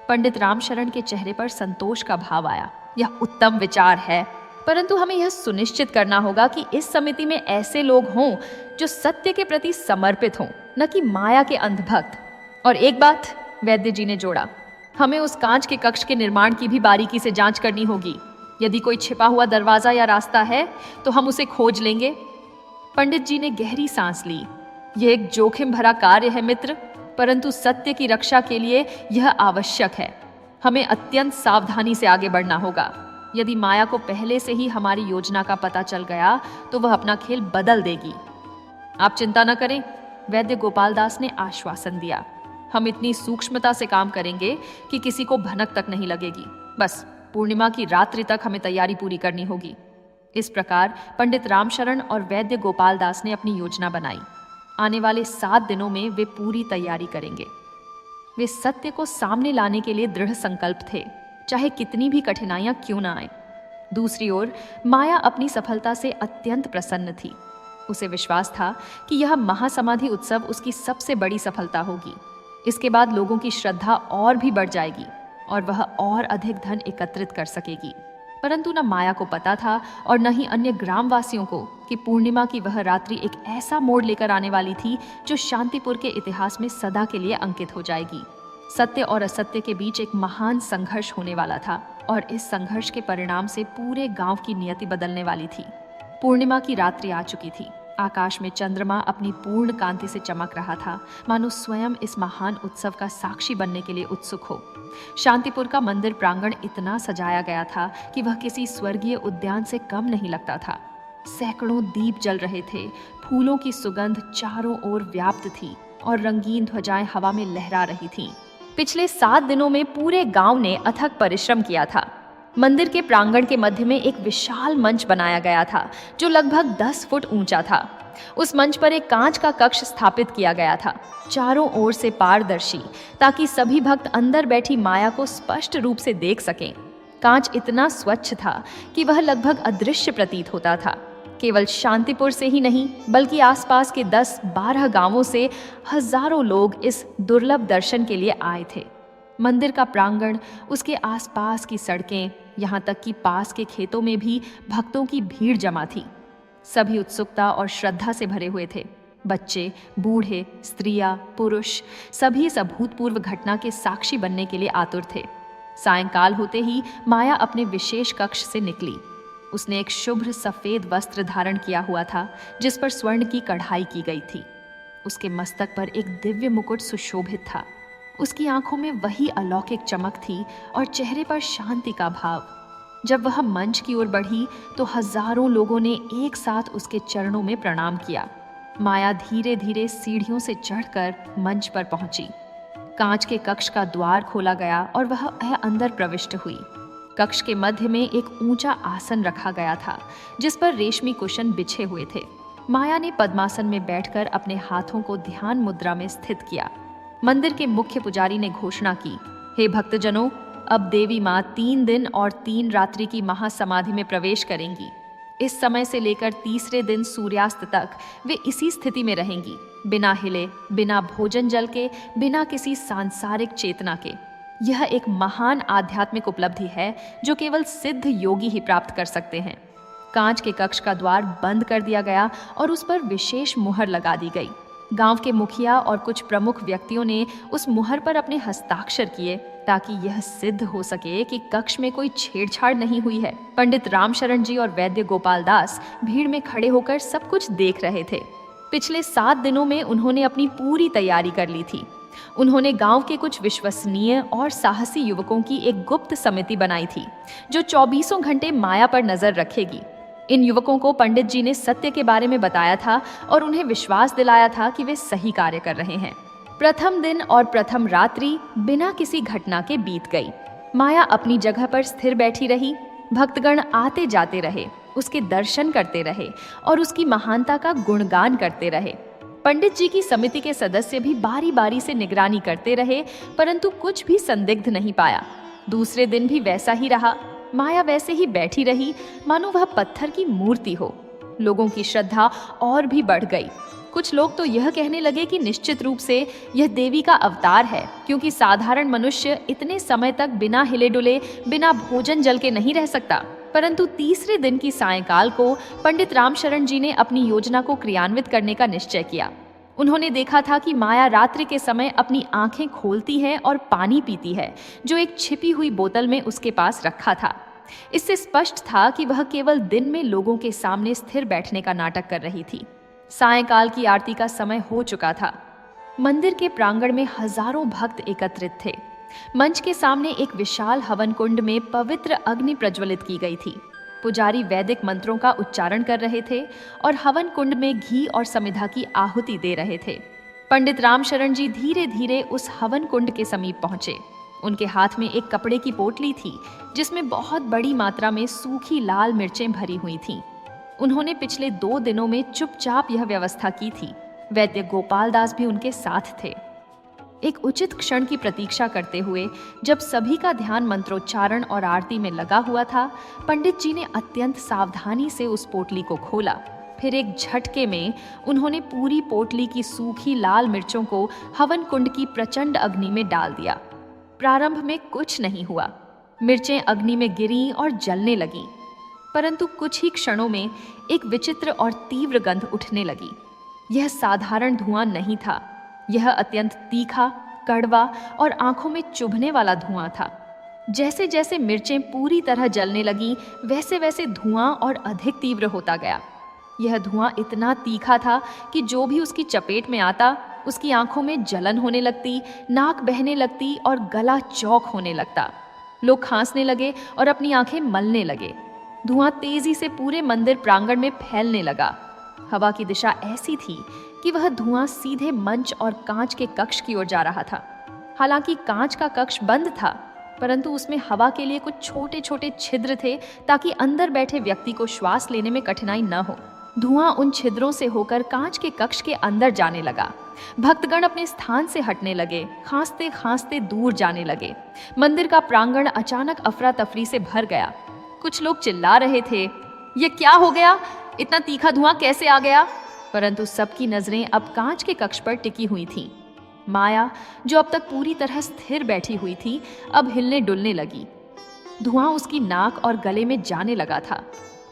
पंडित रामशरण के चेहरे पर संतोष का भाव आया। यह उत्तम विचार है, परंतु हमें यह सुनिश्चित करना होगा कि इस समिति में ऐसे लोग हों जो सत्य के प्रति समर्पित हों, न कि माया के अंधभक्त। और एक बात, वैद्य जी ने जोड़ा, हमें उस कांच के कक्ष के निर्माण की भी बारीकी से जांच करनी होगी। यदि कोई छिपा हुआ दरवाजा या रास्ता है तो हम उसे खोज लेंगे। पंडित जी ने गहरी सांस ली। यह एक जोखिम भरा कार्य है मित्र, परंतु सत्य की रक्षा के लिए यह आवश्यक है। हमें अत्यंत सावधानी से आगे बढ़ना होगा। यदि माया को पहले से ही हमारी योजना का पता चल गया तो वह अपना खेल बदल देगी। आप चिंता न करें, वैद्य गोपाल दास ने आश्वासन दिया। हम इतनी सूक्ष्मता से काम करेंगे कि किसी को भनक तक नहीं लगेगी। बस पूर्णिमा की रात्रि तक हमें तैयारी पूरी करनी होगी। इस प्रकार पंडित रामशरण और वैद्य गोपाल दास ने अपनी योजना बनाई। आने वाले 7 दिनों में वे पूरी तैयारी करेंगे। वे सत्य को सामने लाने के लिए दृढ़ संकल्प थे, चाहे कितनी भी कठिनाइयां क्यों न आए। दूसरी ओर माया अपनी सफलता से अत्यंत प्रसन्न थी। उसे विश्वास था कि यह महासमाधि उत्सव उसकी सबसे बड़ी सफलता होगी। इसके बाद लोगों की श्रद्धा और भी बढ़ जाएगी और वह और अधिक धन एकत्रित कर सकेगी। परंतु न माया को पता था और न ही अन्य ग्रामवासियों को कि पूर्णिमा की वह रात्रि एक ऐसा मोड़ लेकर आने वाली थी जो शांतिपुर के इतिहास में सदा के लिए अंकित हो जाएगी। सत्य और असत्य के बीच एक महान संघर्ष होने वाला था और इस संघर्ष के परिणाम से पूरे गांव की नियति बदलने वाली थी। पूर्णिमा की रात्रि आ चुकी थी। आकाश में चंद्रमा अपनी पूर्ण कांति से चमक रहा था, मानो स्वयं इस महान उत्सव का साक्षी बनने के लिए उत्सुक हो। शांतिपुर का मंदिर प्रांगण इतना सजाया गया था कि वह किसी स्वर्गीय उद्यान से कम नहीं लगता था। सैकड़ों दीप जल रहे थे, फूलों की सुगंध चारों ओर व्याप्त थी और रंगीन ध्वजाएं हवा में लहरा रही थीं। पिछले 7 दिनों में पूरे गांव ने अथक परिश्रम किया था। मंदिर के प्रांगण के मध्य में एक विशाल मंच बनाया गया था जो लगभग 10 फुट ऊंचा था। उस मंच पर एक कांच का कक्ष स्थापित किया गया था, चारों ओर से पारदर्शी, ताकि सभी भक्त अंदर बैठी माया को स्पष्ट रूप से देख सकें। कांच इतना स्वच्छ था कि वह लगभग अदृश्य प्रतीत होता था। केवल शांतिपुर से ही नहीं बल्कि आसपास के 10-12 गांवों से हजारों लोग इस दुर्लभ दर्शन के लिए आए थे। मंदिर का प्रांगण, उसके आसपास की सड़कें, यहाँ तक कि पास के खेतों में भी भक्तों की भीड़ जमा थी। सभी उत्सुकता और श्रद्धा से भरे हुए थे। बच्चे, बूढ़े, स्त्रियां, पुरुष, सभी इस अभूतपूर्व घटना के साक्षी बनने के लिए आतुर थे। सायंकाल होते ही माया अपने विशेष कक्ष से निकली। उसने एक शुभ्र सफेद वस्त्र धारण किया हुआ था जिस पर स्वर्ण की कढ़ाई की गई थी। उसके मस्तक पर एक दिव्य मुकुट सुशोभित था। उसकी आंखों में वही अलौकिक चमक थी और चेहरे पर शांति का भाव। जब वह मंच की ओर बढ़ी तो हजारों लोगों ने एक साथ उसके चरणों में प्रणाम किया। माया धीरे धीरे सीढ़ियों से चढ़कर मंच पर पहुंची। कांच के कक्ष का द्वार खोला गया और वह अंदर प्रविष्ट हुई। कक्ष के मध्य में एक ऊंचा आसन रखा गया था जिस पर रेशमी कुशन बिछे हुए थे। माया ने पद्मासन में बैठकर अपने हाथों को ध्यान मुद्रा में स्थित किया। मंदिर के मुख्य पुजारी ने घोषणा की, हे भक्तजनों, अब देवी माँ 3 दिन और 3 रात्रि की महासमाधि में प्रवेश करेंगी। इस समय से लेकर तीसरे दिन सूर्यास्त तक वे इसी स्थिति में रहेंगी, बिना हिले, बिना भोजन जल के, बिना किसी सांसारिक चेतना के। यह एक महान आध्यात्मिक उपलब्धि है जो केवल सिद्ध योगी ही प्राप्त कर सकते हैं। कांच के कक्ष का द्वार बंद कर दिया गया और उस पर विशेष मुहर लगा दी गई। गांव के मुखिया और कुछ प्रमुख व्यक्तियों ने उस मुहर पर अपने हस्ताक्षर किए ताकि यह सिद्ध हो सके कि कक्ष में कोई छेड़छाड़ नहीं हुई है। पंडित रामशरण जी और वैद्य गोपाल दास भीड़ में खड़े होकर सब कुछ देख रहे थे। पिछले 7 दिनों में उन्होंने अपनी पूरी तैयारी कर ली थी। उन्होंने गांव के कुछ विश्वसनीय और साहसी युवकों की एक गुप्त समिति बनाई थी जो 24 घंटे माया पर नजर रखेगी। इन युवकों को पंडित जी ने सत्य के बारे में बताया था और उन्हें विश्वास दिलाया था कि वे सही कार्य कर रहे हैं। प्रथम दिन और प्रथम रात्रि बिना किसी घटना के बीत गई। माया अपनी जगह पर स्थिर बैठी रही। भक्तगण आते जाते रहे, उसके दर्शन करते रहे और उसकी महानता का गुणगान करते रहे। पंडित जी की समिति के सदस्य भी बारी बारी से निगरानी करते रहे, परंतु कुछ भी संदिग्ध नहीं पाया। दूसरे दिन भी वैसा ही रहा। माया वैसे ही बैठी रही, मानो वह पत्थर की मूर्ति हो। लोगों की श्रद्धा और भी बढ़ गई। कुछ लोग तो यह कहने लगे कि निश्चित रूप से यह देवी का अवतार है, क्योंकि साधारण मनुष्य इतने समय तक बिना हिले डुले, बिना भोजन जल के नहीं रह सकता। परंतु तीसरे दिन की सायंकाल को पंडित रामशरण जी ने अपनी योजना को क्रियान्वित करने का निश्चय किया। उन्होंने देखा था कि माया रात्रि के समय अपनी आंखें खोलती है और पानी पीती है, जो एक छिपी हुई बोतल में उसके पास रखा था। इससे स्पष्ट था कि वह केवल दिन में लोगों के सामने स्थिर बैठने का नाटक कर रही थी। सायंकाल की आरती का समय हो चुका था। मंदिर के प्रांगण में हजारों भक्त एकत्रित थे। मंच के सामने एक विशाल हवन कुंड में पवित्र अग्नि प्रज्वलित की गई थी। पुजारी वैदिक मंत्रों का उच्चारण कर रहे थे और हवन कुंड में घी और समिधा की आहुति दे रहे थे। पंडित रामशरण जी धीरे धीरे उस हवन कुंड के समीप पहुंचे। उनके हाथ में एक कपड़े की पोटली थी जिसमें बहुत बड़ी मात्रा में सूखी लाल मिर्चें भरी हुई थीं। उन्होंने पिछले 2 दिनों में चुपचाप यह व्यवस्था की थी। वैद्य गोपाल दास भी उनके साथ थे। एक उचित क्षण की प्रतीक्षा करते हुए जब सभी का ध्यान मंत्रोच्चारण और आरती में लगा हुआ था, पंडित जी ने अत्यंत सावधानी से उस पोटली को खोला। फिर एक झटके में उन्होंने पूरी पोटली की सूखी लाल मिर्चों को हवन कुंड की प्रचंड अग्नि में डाल दिया। प्रारंभ में कुछ नहीं हुआ। मिर्चें अग्नि में गिरीं और जलने लगीं, परंतु कुछ ही क्षणों में एक विचित्र और तीव्र गंध उठने लगी। यह साधारण धुआं नहीं था, यह अत्यंत तीखा, कड़वा और आंखों में चुभने वाला धुआं था। जैसे जैसे मिर्चें पूरी तरह जलने लगीं, वैसे वैसे धुआं और अधिक तीव्र होता गया। यह धुआं इतना तीखा था कि जो भी उसकी चपेट में आता, उसकी आंखों में जलन होने लगती, नाक बहने लगती और गला चौक होने लगता। लोग खांसने लगे और अपनी आंखें मलने लगे। धुआं तेजी से पूरे मंदिर प्रांगण में फैलने लगा। हवा की दिशा ऐसी थी कि वह धुआं सीधे मंच और कांच के कक्ष की ओर जा रहा था। हालांकि कांच का कक्ष बंद था, परंतु उसमें हवा के लिए कुछ छोटे छोटे छिद्र थे ताकि अंदर बैठे व्यक्ति को श्वास लेने में कठिनाई न हो। धुआं उन छिद्रों से होकर कांच के कक्ष के अंदर जाने लगा। भक्तगण अपने स्थान से हटने लगे, खांसते खांसते दूर जाने लगे। मंदिर का प्रांगण अचानक अफरा तफरी से भर गया। कुछ लोग चिल्ला रहे थे, ये क्या हो गया? इतना तीखा धुआं कैसे आ गया? परंतु सबकी नजरें अब कांच के कक्ष पर टिकी हुई थीं। माया, जो अब तक पूरी तरह स्थिर बैठी हुई थी, अब हिलने डुलने लगी। धुआं उसकी नाक और गले में जाने लगा था।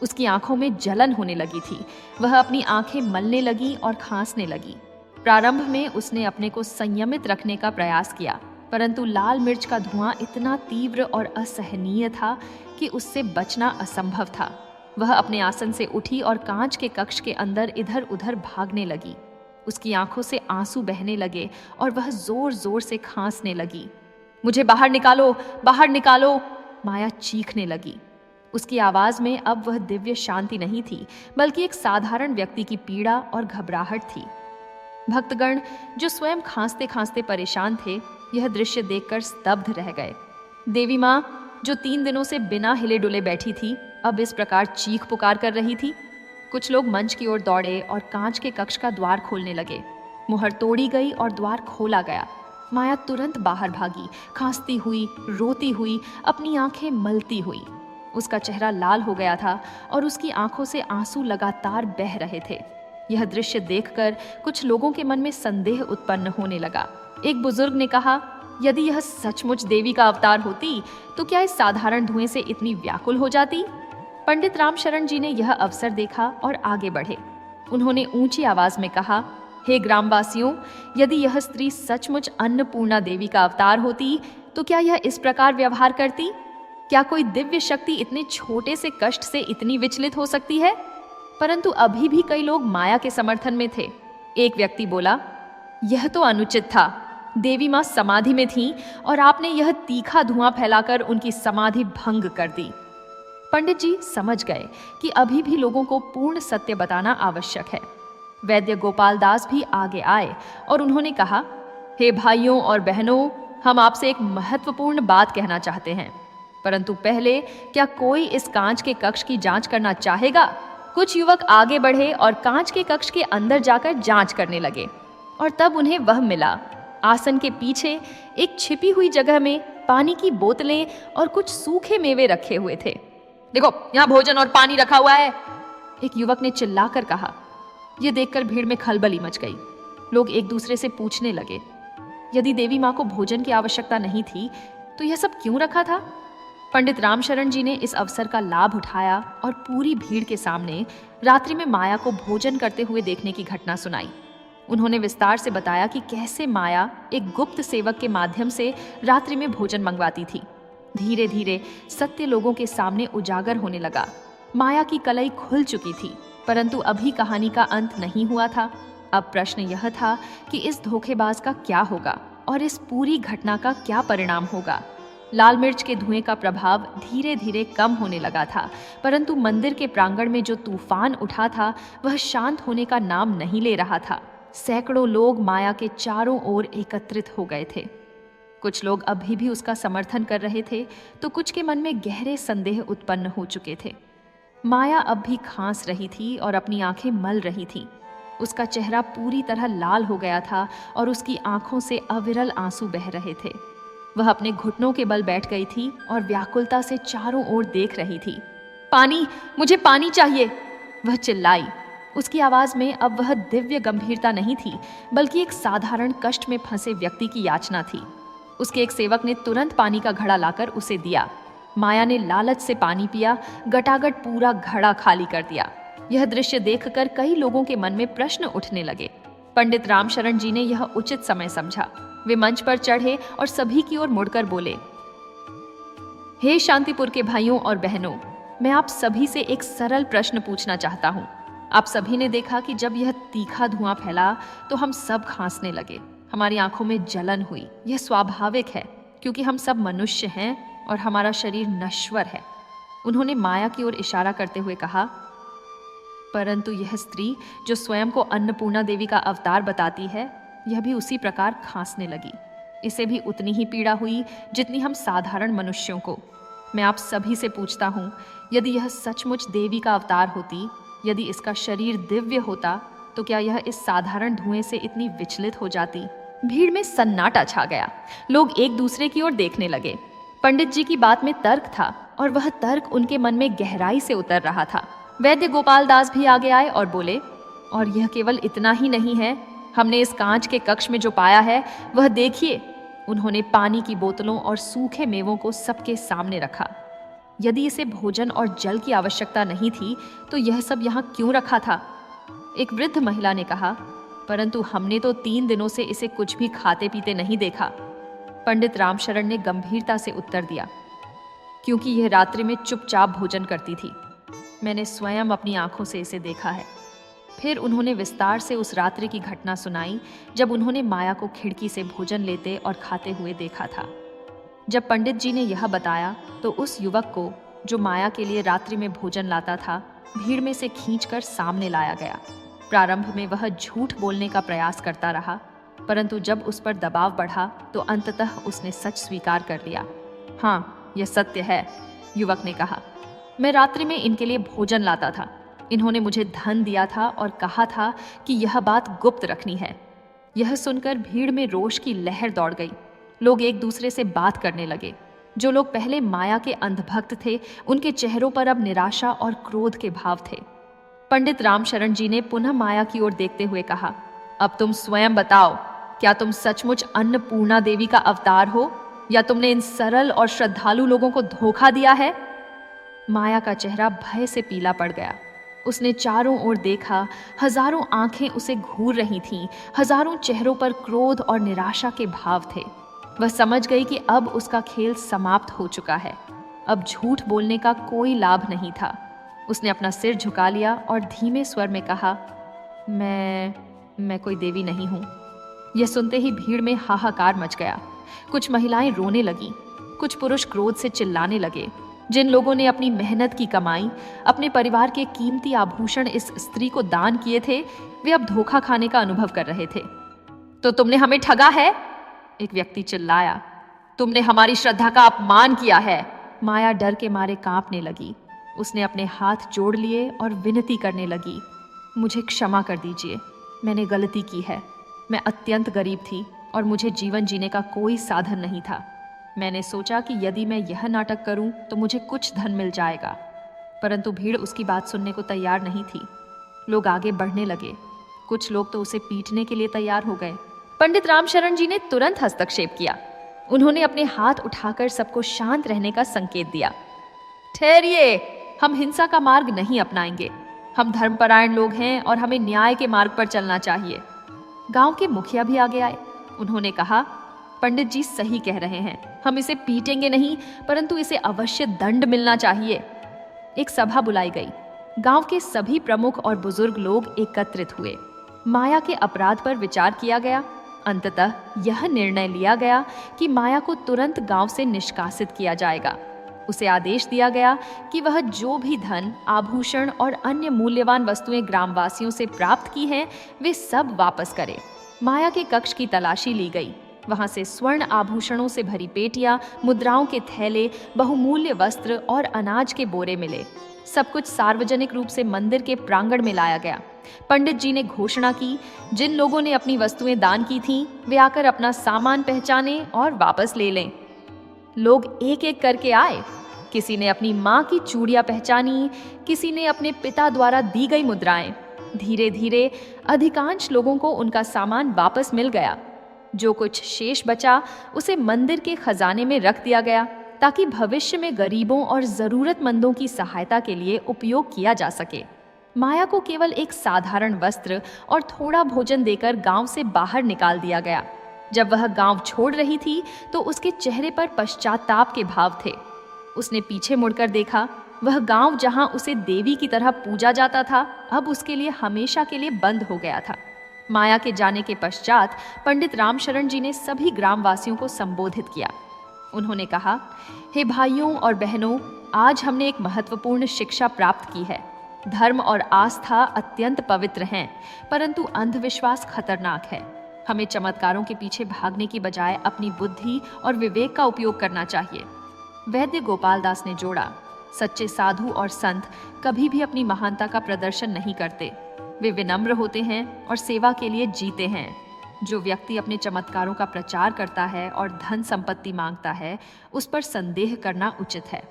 उसकी आंखों में जलन होने लगी थी। वह अपनी आंखें मलने लगी और खांसने लगी। प्रारंभ में उसने अपने को संयमित रखने का प्रयास किया, परंतु लाल मिर्च का धुआं इतना तीव्र और असहनीय था कि उससे बचना असंभव था। वह अपने आसन से उठी और कांच के कक्ष के अंदर इधर उधर भागने लगी। उसकी आंखों से आंसू बहने लगे और वह जोर जोर से खांसने लगी। मुझे बाहर निकालो, बाहर निकालो, माया चीखने लगी। उसकी आवाज में अब वह दिव्य शांति नहीं थी, बल्कि एक साधारण व्यक्ति की पीड़ा और घबराहट थी। भक्तगण, जो स्वयं खांसते खांसते परेशान थे, यह दृश्य देखकर स्तब्ध रह गए। देवी माँ, जो 3 दिनों से बिना हिले डुले बैठी थी, अब इस प्रकार चीख पुकार कर रही थी। कुछ लोग मंच की ओर दौड़े और कांच के कक्ष का द्वार खोलने लगे। मुहर तोड़ी गई और द्वार खोला गया। माया तुरंत बाहर भागी, खांसती हुई, रोती हुई, अपनी आंखें मलती हुई। उसका चेहरा लाल हो गया था और उसकी आंखों से आंसू लगातार बह रहे थे। यह दृश्य देखकर कुछ लोगों के मन में संदेह उत्पन्न होने लगा। एक बुजुर्ग ने कहा, यदि यह सचमुच देवी का अवतार होती तो क्या इस साधारण धुएं से इतनी व्याकुल हो जाती? पंडित रामशरण जी ने यह अवसर देखा और आगे बढ़े। उन्होंने ऊंची आवाज में कहा, हे ग्रामवासियों, यदि यह स्त्री सचमुच अन्नपूर्णा देवी का अवतार होती तो क्या यह इस प्रकार व्यवहार करती? क्या कोई दिव्य शक्ति इतने छोटे से कष्ट से इतनी विचलित हो सकती है? परंतु अभी भी कई लोग माया के समर्थन में थे। एक व्यक्ति बोला, यह तो अनुचित था। देवी माँ समाधि में थीं और आपने यह तीखा धुआं फैलाकर उनकी समाधि भंग कर दी। पंडित जी समझ गए कि अभी भी लोगों को पूर्ण सत्य बताना आवश्यक है। वैद्य गोपाल दास भी आगे आए और उन्होंने कहा, हे भाइयों और बहनों, हम आपसे एक महत्वपूर्ण बात कहना चाहते हैं, परंतु पहले क्या कोई इस कांच के कक्ष की जांच करना चाहेगा? कुछ युवक आगे बढ़े और कांच के कक्ष के अंदर जाकर जांच करने लगे और तब उन्हें वह मिला। आसन के पीछे एक छिपी हुई जगह में पानी की बोतलें और कुछ सूखे मेवे रखे हुए थे। देखो, यहाँ भोजन और पानी रखा हुआ है, एक युवक ने चिल्लाकर कहा। यह देखकर भीड़ में खलबली मच गई। लोग एक दूसरे से पूछने लगे, यदि देवी माँ को भोजन की आवश्यकता नहीं थी तो यह सब क्यों रखा था? पंडित रामशरण जी ने इस अवसर का लाभ उठाया और पूरी भीड़ के सामने रात्रि में माया को भोजन करते हुए देखने की घटना सुनाई। उन्होंने विस्तार से बताया कि कैसे माया एक गुप्त सेवक के माध्यम से रात्रि में भोजन मंगवाती थी। धीरे धीरे सत्य लोगों के सामने उजागर होने लगा। माया की कलई खुल चुकी थी, परंतु अभी कहानी का अंत नहीं हुआ था। अब प्रश्न यह था कि इस धोखेबाज का क्या होगा और इस पूरी घटना का क्या परिणाम होगा। लाल मिर्च के धुएं का प्रभाव धीरे धीरे कम होने लगा था, परंतु मंदिर के प्रांगण में जो तूफान उठा था वह शांत होने का नाम नहीं ले रहा था। सैकड़ों लोग माया के चारों ओर एकत्रित हो गए थे। कुछ लोग अभी भी उसका समर्थन कर रहे थे, तो कुछ के मन में गहरे संदेह उत्पन्न हो चुके थे। माया अब भी खांस रही थी और अपनी आंखें मल रही थी। उसका चेहरा पूरी तरह लाल हो गया था और उसकी आंखों से अविरल आंसू बह रहे थे। वह अपने घुटनों के बल बैठ गई थी और व्याकुलता से चारों ओर देख रही थी। पानी, मुझे पानी चाहिए, वह चिल्लाई। उसकी आवाज में अब वह दिव्य गंभीरता नहीं थी, बल्कि एक साधारण कष्ट में फंसे व्यक्ति की याचना थी। उसके एक सेवक ने तुरंत पानी का घड़ा लाकर उसे दिया। माया ने लालच से पानी पिया, गटागट पूरा घड़ा खाली कर दिया। यह दृश्य देखकर कई लोगों के मन में प्रश्न उठने लगे। पंडित रामशरण जी ने यह उचित समय समझा। वे मंच पर चढ़े और सभी की ओर मुड़कर बोले, हे शांतिपुर के भाइयों और बहनों, मैं आप सभी से एक सरल प्रश्न पूछना चाहता हूँ। आप सभी ने देखा कि जब यह तीखा धुआं फैला तो हम सब खांसने लगे, हमारी आंखों में जलन हुई। यह स्वाभाविक है, क्योंकि हम सब मनुष्य हैं और हमारा शरीर नश्वर है। उन्होंने माया की ओर इशारा करते हुए कहा, परंतु यह स्त्री जो स्वयं को अन्नपूर्णा देवी का अवतार बताती है, यह भी उसी प्रकार खांसने लगी। इसे भी उतनी ही पीड़ा हुई जितनी हम साधारण मनुष्यों को। मैं आप सभी से पूछता हूँ, यदि यह सचमुच देवी का अवतार होती, यदि इसका शरीर दिव्य होता, तो क्या यह इस साधारण धुएं से इतनी विचलित हो जाती? भीड़ में सन्नाटा छा गया। लोग एक दूसरे की ओर देखने लगे। पंडित जी की बात में तर्क था और वह तर्क उनके मन में गहराई से उतर रहा था। वैद्य गोपाल दास भी आगे आए और बोले, और यह केवल इतना ही नहीं है, हमने इस कांच के कक्ष में जो पाया है वह देखिए। उन्होंने पानी की बोतलों और सूखे मेवों को सबके सामने रखा। यदि इसे भोजन और जल की आवश्यकता नहीं थी तो यह सब यहाँ क्यों रखा था? एक वृद्ध महिला ने कहा, परंतु हमने तो 3 दिनों से इसे कुछ भी खाते पीते नहीं देखा। पंडित रामशरण ने गंभीरता से उत्तर दिया, क्योंकि यह रात्रि में चुपचाप भोजन करती थी। मैंने स्वयं अपनी आंखों से इसे देखा है। फिर उन्होंने विस्तार से उस रात्रि की घटना सुनाई जब उन्होंने माया को खिड़की से भोजन लेते और खाते हुए देखा था। जब पंडित जी ने यह बताया तो उस युवक को, जो माया के लिए रात्रि में भोजन लाता था, भीड़ में से खींचकर सामने लाया गया। प्रारंभ में वह झूठ बोलने का प्रयास करता रहा, परंतु जब उस पर दबाव बढ़ा तो अंततः उसने सच स्वीकार कर लिया। हाँ, यह सत्य है, युवक ने कहा। मैं रात्रि में इनके लिए भोजन लाता था। इन्होंने मुझे धन दिया था और कहा था कि यह बात गुप्त रखनी है। यह सुनकर भीड़ में रोष की लहर दौड़ गई। लोग एक दूसरे से बात करने लगे। जो लोग पहले माया के अंधभक्त थे, उनके चेहरों पर अब निराशा और क्रोध के भाव थे। पंडित रामशरण जी ने पुनः माया की ओर देखते हुए कहा, अब तुम स्वयं बताओ, क्या तुम सचमुच अन्नपूर्णा देवी का अवतार हो, या तुमने इन सरल और श्रद्धालु लोगों को धोखा दिया है? माया का चेहरा भय से पीला पड़ गया। उसने चारों ओर देखा। हजारों आंखें उसे घूर रही थीं। हजारों चेहरों पर क्रोध और निराशा के भाव थे। वह समझ गई कि अब उसका खेल समाप्त हो चुका है। अब झूठ बोलने का कोई लाभ नहीं था। उसने अपना सिर झुका लिया और धीमे स्वर में कहा, मैं कोई देवी नहीं हूं। यह सुनते ही भीड़ में हाहाकार मच गया। कुछ महिलाएं रोने लगीं, कुछ पुरुष क्रोध से चिल्लाने लगे। जिन लोगों ने अपनी मेहनत की कमाई, अपने परिवार के कीमती आभूषण इस स्त्री को दान किए थे, वे अब धोखा खाने का अनुभव कर रहे थे। तो तुमने हमें ठगा है, एक व्यक्ति चिल्लाया। तुमने हमारी श्रद्धा का अपमान किया है। माया डर के मारे कांपने लगी। उसने अपने हाथ जोड़ लिए और विनती करने लगी, मुझे क्षमा कर दीजिए, मैंने गलती की है। मैं अत्यंत गरीब थी और मुझे जीवन जीने का कोई साधन नहीं था। मैंने सोचा कि यदि मैं यह नाटक करूं तो मुझे कुछ धन मिल जाएगा, परंतु भीड़ उसकी बात सुनने को तैयार नहीं थी। लोग आगे बढ़ने लगे। कुछ लोग तो उसे पीटने के लिए तैयार हो गए। पंडित रामशरण जी ने तुरंत हस्तक्षेप किया। उन्होंने अपने हाथ उठाकर सबको शांत रहने का संकेत दिया। ठहरिए, हम हिंसा का मार्ग नहीं अपनाएंगे। हम धर्मपरायण लोग हैं और हमें न्याय के मार्ग पर चलना चाहिए। गांव के मुखिया भी आगे आए। उन्होंने कहा, पंडित जी सही कह रहे हैं, हम इसे पीटेंगे नहीं, परंतु इसे अवश्य दंड मिलना चाहिए। एक सभा बुलाई गई। गांव के सभी प्रमुख और बुजुर्ग लोग एकत्रित हुए। माया के अपराध पर विचार किया गया। अंततः यह निर्णय लिया गया कि माया को तुरंत गांव से निष्कासित किया जाएगा। उसे आदेश दिया गया कि वह जो भी धन, आभूषण और अन्य मूल्यवान वस्तुएं ग्रामवासियों से प्राप्त की हैं, वे सब वापस करे। माया के कक्ष की तलाशी ली गई। वहां से स्वर्ण आभूषणों से भरी पेटियां, मुद्राओं के थैले, बहुमूल्य वस्त्र और अनाज के बोरे मिले। सब कुछ सार्वजनिक रूप से मंदिर के प्रांगण में लाया गया। पंडित जी ने घोषणा की, जिन लोगों ने अपनी वस्तुएं दान की थीं, वे आकर अपना सामान पहचानें और वापस ले लें। लोग एक एक करके आए। किसी ने अपनी माँ की चूड़ियां पहचानी, किसी ने अपने पिता द्वारा दी गई मुद्राएं। धीरे धीरे अधिकांश लोगों को उनका सामान वापस मिल गया। जो कुछ शेष बचा उसे मंदिर के खजाने में रख दिया गया ताकि भविष्य में गरीबों और जरूरतमंदों की सहायता के लिए उपयोग किया जा सके। माया को केवल एक साधारण वस्त्र और थोड़ा भोजन देकर गांव से बाहर निकाल दिया गया। जब वह गांव छोड़ रही थी तो उसके चेहरे पर पश्चाताप के भाव थे। उसने पीछे मुड़कर देखा। वह गांव जहां उसे देवी की तरह पूजा जाता था, अब उसके लिए हमेशा के लिए बंद हो गया था। माया के जाने के पश्चात पंडित रामशरण जी ने सभी ग्रामवासियों को संबोधित किया। उन्होंने कहा, हे भाइयों और बहनों, आज हमने एक महत्वपूर्ण शिक्षा प्राप्त की है। धर्म और आस्था अत्यंत पवित्र हैं, परंतु अंधविश्वास खतरनाक है। हमें चमत्कारों के पीछे भागने की बजाय अपनी बुद्धि और विवेक का उपयोग करना चाहिए। वैद्य गोपाल दास ने जोड़ा, सच्चे साधु और संत कभी भी अपनी महानता का प्रदर्शन नहीं करते। वे विनम्र होते हैं और सेवा के लिए जीते हैं। जो व्यक्ति अपने चमत्कारों का प्रचार करता है और धन संपत्ति मांगता है, उस पर संदेह करना उचित है।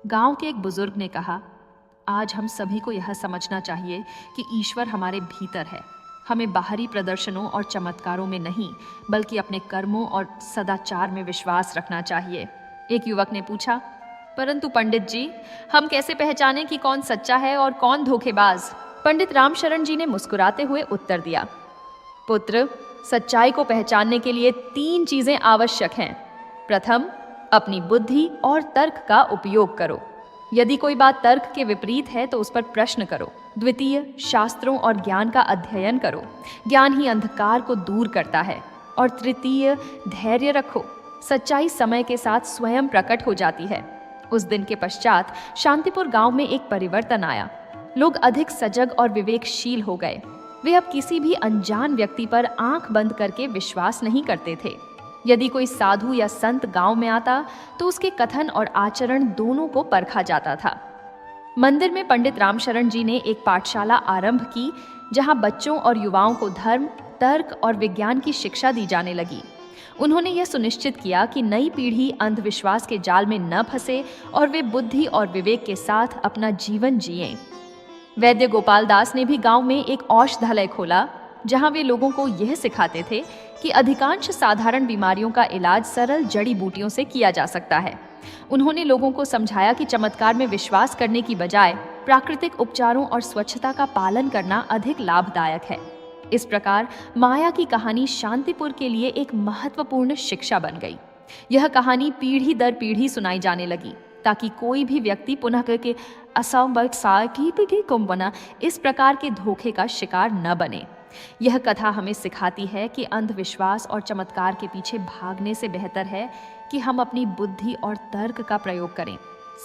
गांव के एक बुजुर्ग ने कहा, आज हम सभी को यह समझना चाहिए कि ईश्वर हमारे भीतर है। हमें बाहरी प्रदर्शनों और चमत्कारों में नहीं, बल्कि अपने कर्मों और सदाचार में विश्वास रखना चाहिए। एक युवक ने पूछा, परंतु पंडित जी, हम कैसे पहचानें कि कौन सच्चा है और कौन धोखेबाज? पंडित रामशरण जी ने मुस्कुराते हुए उत्तर दिया, पुत्र, सच्चाई को पहचानने के लिए 3 चीजें आवश्यक हैं। प्रथम, अपनी बुद्धि और तर्क का उपयोग करो। यदि कोई बात तर्क के विपरीत है तो उस पर प्रश्न करो। द्वितीय, शास्त्रों और ज्ञान का अध्ययन करो। ज्ञान ही अंधकार को दूर करता है। और तृतीय, धैर्य रखो। सच्चाई समय के साथ स्वयं प्रकट हो जाती है। उस दिन के पश्चात शांतिपुर गांव में एक परिवर्तन आया। लोग अधिक सजग और विवेकशील हो गए। वे अब किसी भी अनजान व्यक्ति पर आंख बंद करके विश्वास नहीं करते थे। यदि कोई साधु या संत गांव में आता तो उसके कथन और आचरण दोनों को परखा जाता था। मंदिर में पंडित रामशरण जी ने एक पाठशाला आरंभ की, जहां बच्चों और युवाओं को धर्म, तर्क और विज्ञान की शिक्षा दी जाने लगी। उन्होंने यह सुनिश्चित किया कि नई पीढ़ी अंधविश्वास के जाल में न फंसे और वे बुद्धि और विवेक के साथ अपना जीवन जिएं। वैद्य गोपाल दास ने भी गांव में एक औषधालय खोला, जहां वे लोगों को यह सिखाते थे कि अधिकांश साधारण बीमारियों का इलाज सरल जड़ी बूटियों से किया जा सकता है। उन्होंने लोगों को समझाया कि चमत्कार में विश्वास करने की बजाय प्राकृतिक उपचारों और स्वच्छता का पालन करना अधिक लाभदायक है। इस प्रकार माया की कहानी शांतिपुर के लिए एक महत्वपूर्ण शिक्षा बन गई। यह कहानी पीढ़ी दर पीढ़ी सुनाई जाने लगी ताकि कोई भी व्यक्ति पुनः के बना इस प्रकार के धोखे का शिकार न बने। यह कथा हमें सिखाती है कि अंधविश्वास और चमत्कार के पीछे भागने से बेहतर है कि हम अपनी बुद्धि और तर्क का प्रयोग करें।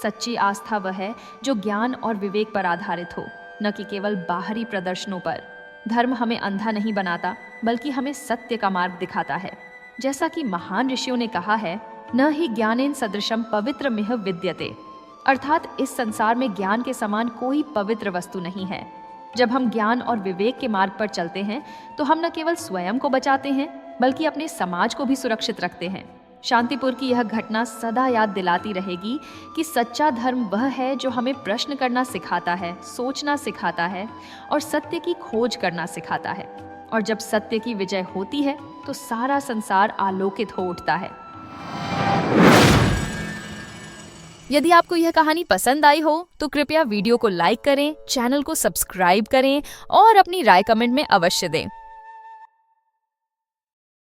सच्ची आस्था वह है जो ज्ञान और विवेक पर आधारित हो, न कि केवल बाहरी प्रदर्शनों पर। धर्म हमें अंधा नहीं बनाता, बल्कि हमें सत्य का मार्ग दिखाता है। जैसा कि महान ऋषियों ने कहा है, न ही ज्ञानेन सदृशम पवित्रमिह विद्यते, अर्थात इस संसार में ज्ञान के समान कोई पवित्र वस्तु नहीं है। जब हम ज्ञान और विवेक के मार्ग पर चलते हैं तो हम न केवल स्वयं को बचाते हैं, बल्कि अपने समाज को भी सुरक्षित रखते हैं। शांतिपुर की यह घटना सदा याद दिलाती रहेगी कि सच्चा धर्म वह है जो हमें प्रश्न करना सिखाता है, सोचना सिखाता है और सत्य की खोज करना सिखाता है। और जब सत्य की विजय होती है तो सारा संसार आलोकित हो उठता है। यदि आपको यह कहानी पसंद आई हो तो कृपया वीडियो को लाइक करें, चैनल को सब्सक्राइब करें और अपनी राय कमेंट में अवश्य दें।